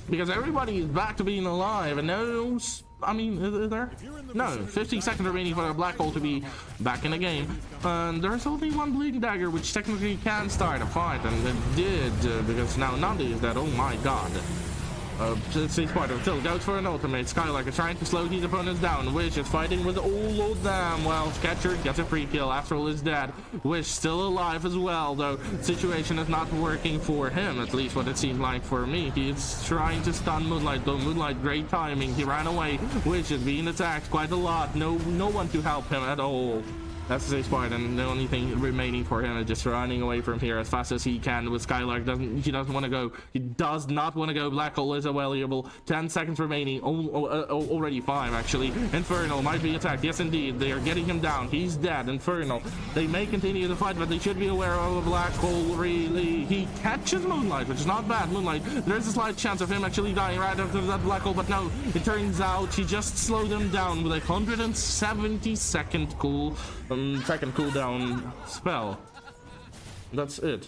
because everybody is back to being alive, and no, I mean, is there? No, 15 seconds remaining for a black hole to be back in the game. And there's only one bleeding dagger, which technically can start a fight, and it did, because now Nandi is dead. Oh my god. Six part of Till goes for an ultimate. Skylark is trying to slow these opponents down. Wish is fighting with all of them. Well, Sketcher gets a free kill. Astral is dead. Wish still alive as well, though situation is not working for him, at least what it seems like for me. He's trying to stun Moonlight, though. Moonlight, great timing. He ran away. Wish is being attacked quite a lot. No one to help him at all. That's a Spartan. The only thing remaining for him is just running away from here as fast as he can. With Skylark, he doesn't want to go. He does not want to go. Black hole is available. 10 seconds remaining. Already 5 actually. Infernal might be attacked. Yes, indeed. They are getting him down. He's dead. Infernal. They may continue the fight, but they should be aware of a black hole. Really, he catches Moonlight, which is not bad. Moonlight. There's a slight chance of him actually dying right after that black hole, but no. It turns out he just slowed him down with a 170-second second cooldown spell. That's it.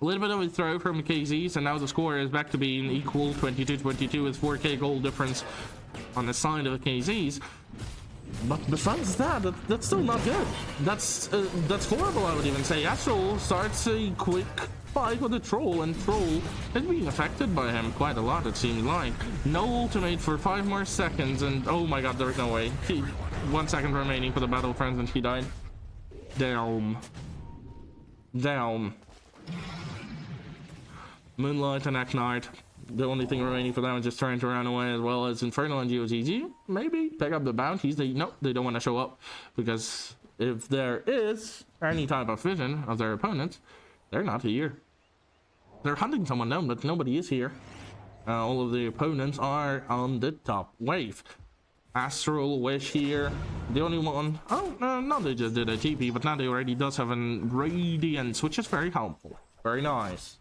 A little bit of a throw from KZs, and now the score is back to being equal, 22-22, with 4k goal difference on the side of the KZs. But besides that, that's still not good. That's horrible, I would even say. Astral starts a quick fight with the Troll, and Troll is being affected by him quite a lot, it seems like. No ultimate for 5 more seconds, and oh my god, there's no way. 1 second remaining for the battle friends, and he died. Damn. Moonlight and Eknart. The only thing remaining for them is just trying to run away, as well as Infernal and GeoZZ. Maybe pick up the bounties. No, they don't want to show up, because if there is any type of vision of their opponents, they're not here. They're hunting someone down, but nobody is here. All of the opponents are on the top wave. Astral, Wish here, the only one. Oh, no, they just did a TP, but now they already does have a Radiance, which is very helpful. Very nice.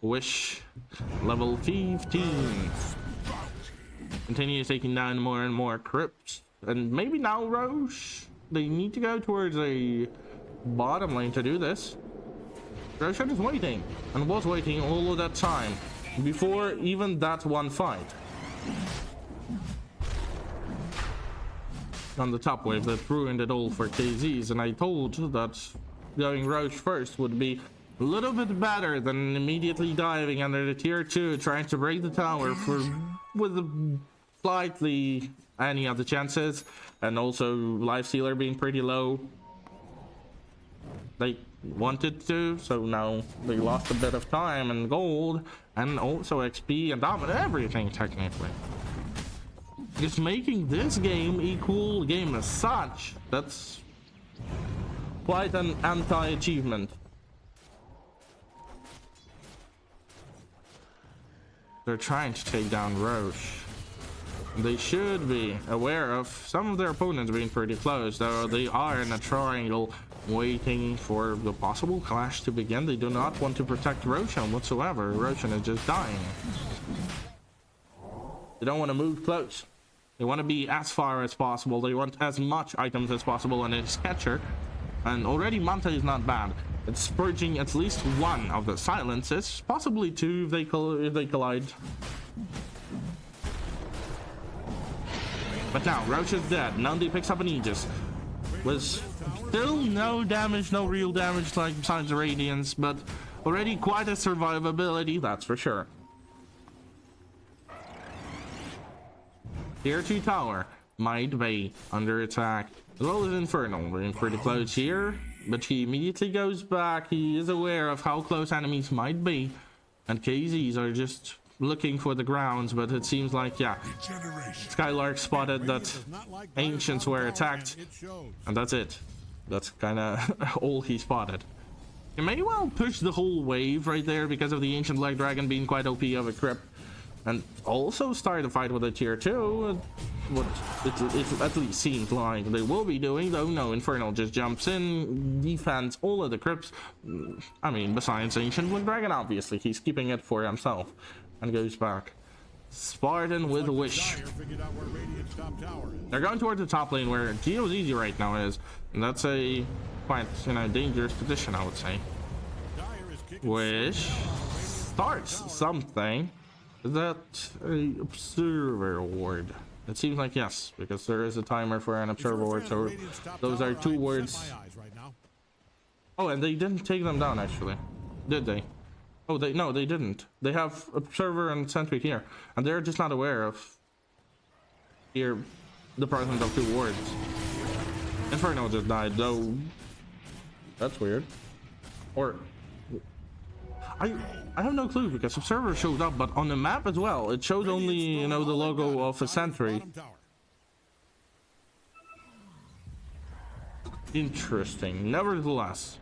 Wish, level 15. Continues taking down more and more crypts. And maybe now Roche, they need to go towards a bottom lane to do this. Roche is waiting, and was waiting all of that time, before even that one fight. On the top wave that ruined it all for KZs, and I told that going Roche first would be a little bit better than immediately diving under the tier 2, trying to break the tower with slightly any of the chances, and also Lifestealer being pretty low. They wanted to, so now they lost a bit of time and gold, and also XP and everything technically. Just making this game a cool game as such, that's quite an anti-achievement. They're trying to take down Roche. They should be aware of some of their opponents being pretty close, though they are in a triangle waiting for the possible clash to begin. They do not want to protect Roshan whatsoever. Roshan is just dying. They don't want to move close. They want to be as far as possible. They want as much items as possible in his catcher. And already Manta is not bad. It's purging at least one of the silences, possibly two if they collide. But now Roche is dead. Nandi picks up an Aegis. Was still no damage, no real damage like besides the Radiance, but already quite a survivability, that's for sure. Tier 2 tower might be under attack, as well as Infernal. We're in pretty close here, but he immediately goes back. He is aware of how close enemies might be, and KZs are just looking for the grounds, but it seems like, yeah, Skylark spotted that Ancients were attacked, and that's it. That's kind of all he spotted. You may well push the whole wave right there because of the Ancient Black Dragon being quite OP of a crypt, and also start a fight with a tier 2, what it at least seems like they will be doing, though no, Infernal just jumps in, defends all of the crypts. I mean, besides Ancient Black Dragon, obviously, he's keeping it for himself. And goes back. Spartan with a Wish. They're going towards the top lane where Geo's easy right now is. And that's a quite, dangerous position, I would say. Wish starts something. Is that a Observer Award? It seems like yes, because there is a timer for an Observer Award, so those are 2 words. Oh, and they didn't take them down actually, did they? Oh, no, they didn't. They have Observer and Sentry here, and they're just not aware of here the presence of 2 wards. Inferno just died, though. That's weird. Or I have no clue, because Observer showed up, but on the map as well, it shows only the logo of a Sentry. Interesting. Nevertheless.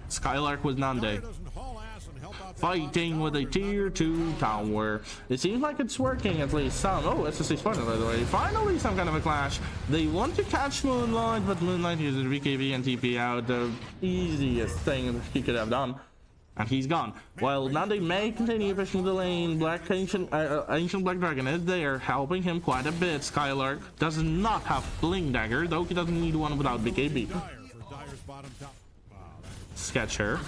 Skylark with Nande fighting with a tier 2 tower. It seems like it's working at least some. Oh, SSC Spartan, by the way. Finally some kind of a clash. They want to catch Moonlight, but Moonlight uses BKB and TP out, the easiest thing he could have done, and he's gone. While Nande may continue pushing the lane, Ancient Black Dragon is there helping him quite a bit. Skylark does not have Bling Dagger, though he doesn't need one without BKB. Sketcher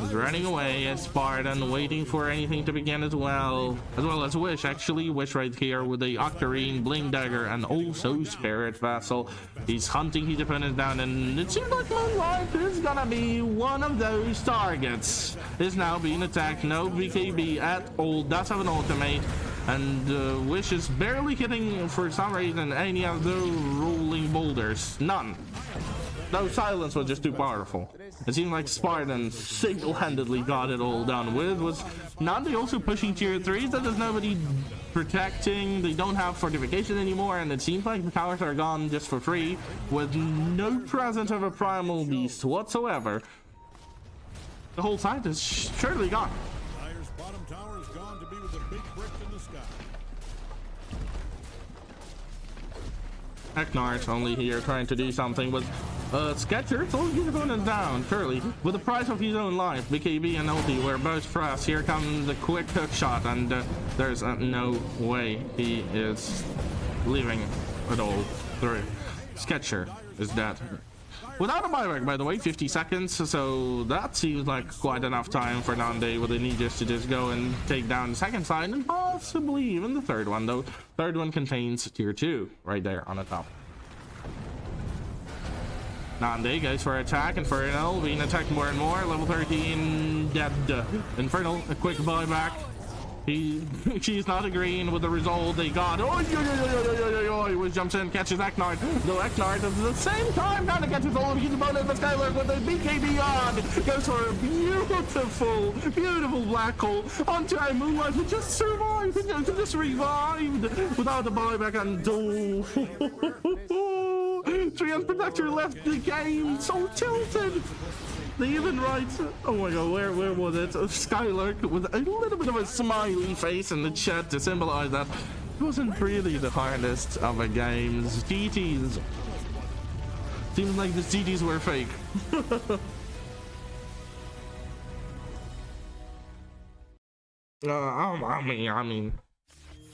is running away as Spartan, waiting for anything to begin as well as Wish. Actually, Wish right here with the Octarine, Bling Dagger, and also Spirit Vessel. He's hunting his opponent down, and it seems like Moonlight is gonna be one of those targets. Is now being attacked. No BKB at all. Does have an ultimate, and Wish is barely hitting for some reason any of the rolling boulders. None. No, silence was just too powerful. It seemed like Spartan single-handedly got it all done with. Was Nandi also pushing tier 3s that there's nobody protecting? They don't have fortification anymore, and it seems like the towers are gone just for free, with no presence of a primal beast whatsoever. The whole side is surely gone. Dyer's bottom tower is gone to be with the big brick in the sky. Eknar's only here trying to do something with Sketcher. So his opponent down, surely. With the price of his own life, BKB and Ulti were both pressed. Here comes the quick hook shot, and there's no way he is leaving at all through. Sketcher is dead. Without a buyback, by the way, 50 seconds, so that seems like quite enough time for Nande with the Aegis to just go and take down the second side and possibly even the third one, though. Third one contains tier 2 right there on the top. Nande goes for attack. Infernal being attacked more and more. Level 13 dead. Infernal, a quick buyback. She's not agreeing with the result they got. Oh, he jumps in, catches Eknard. No, Eknard at the same time kind of catches all of his opponent, but Skylark with a BKB on goes for a beautiful black hole onto a Moonlight who just survived, who just revived without the buyback, and Trian's Protector left the game so tilted. They even write, oh my god, where was it? Skylark with a little bit of a smiley face in the chat to symbolize that it wasn't really the hardest of the games. GTs. Seems like the GTs were fake. I mean,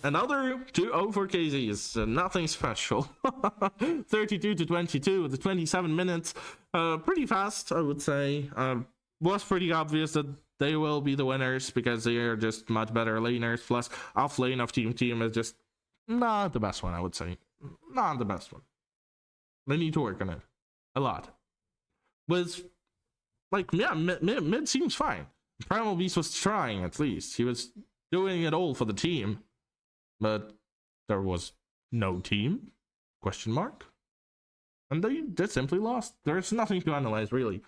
another 2-0 for KZs, nothing special. 32 to 22 with the 27 minutes. Pretty fast, I would say. Was pretty obvious that they will be the winners because they are just much better laners. Plus, off lane of Team is just not the best one, I would say. Not the best one. They need to work on it a lot. Was like, yeah, mid seems fine. Primal Beast was trying, at least. He was doing it all for the team. But there was no team? Question mark. And they simply lost. There's nothing to analyze, really.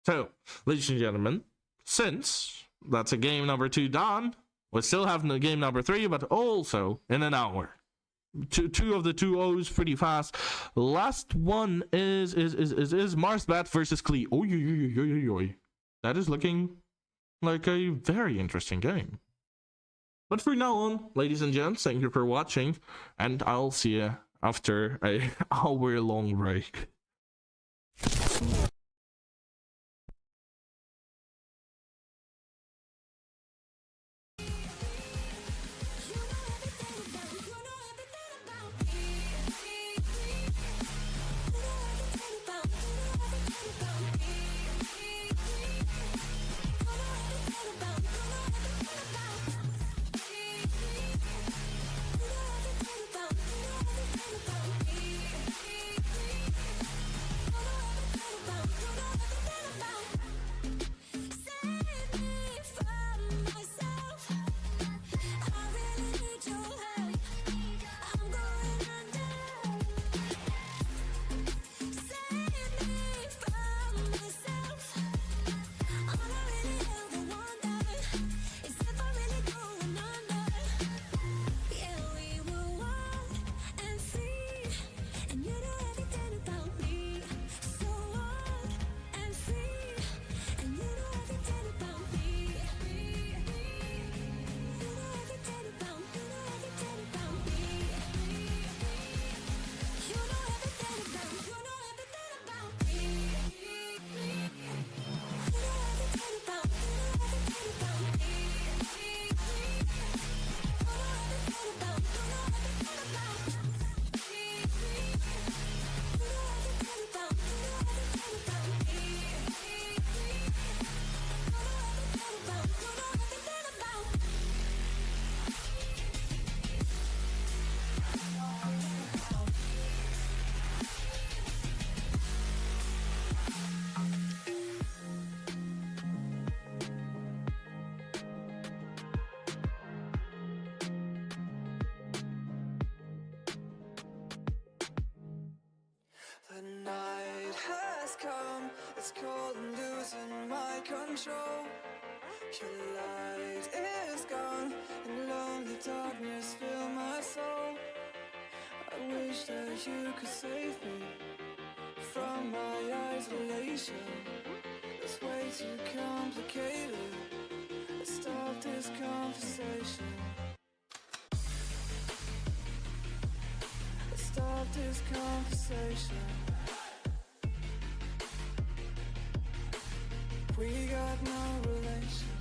So, ladies and gentlemen, since that's a game number 2 done, we'll still have the game number 3, but also in an hour. Two of the 2-0s pretty fast. Last one is Marsbat versus Klee. Oy. That is looking like a very interesting game. But for now on, ladies and gents, thank you for watching, and I'll see you after a hour-long break. The night has come, it's cold and losing my control. Your light is gone, and lonely darkness fill my soul. I wish that you could save me from my isolation. This way too complicated. Let's stop this conversation. Let's stop this conversation. We got no relation.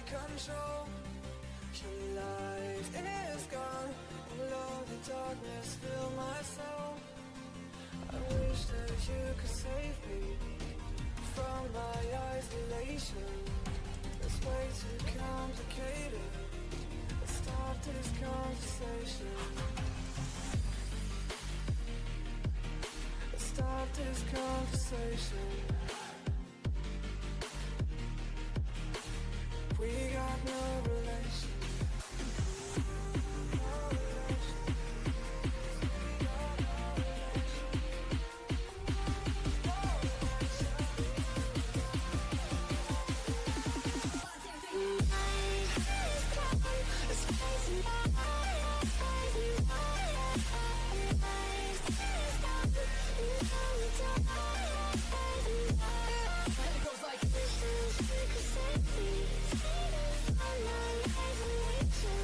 Control. Your light is gone. Alone, the darkness fill my soul. I wish that you could save me from my isolation. It's way too complicated. Let's stop this conversation. Let's stop this conversation. We got no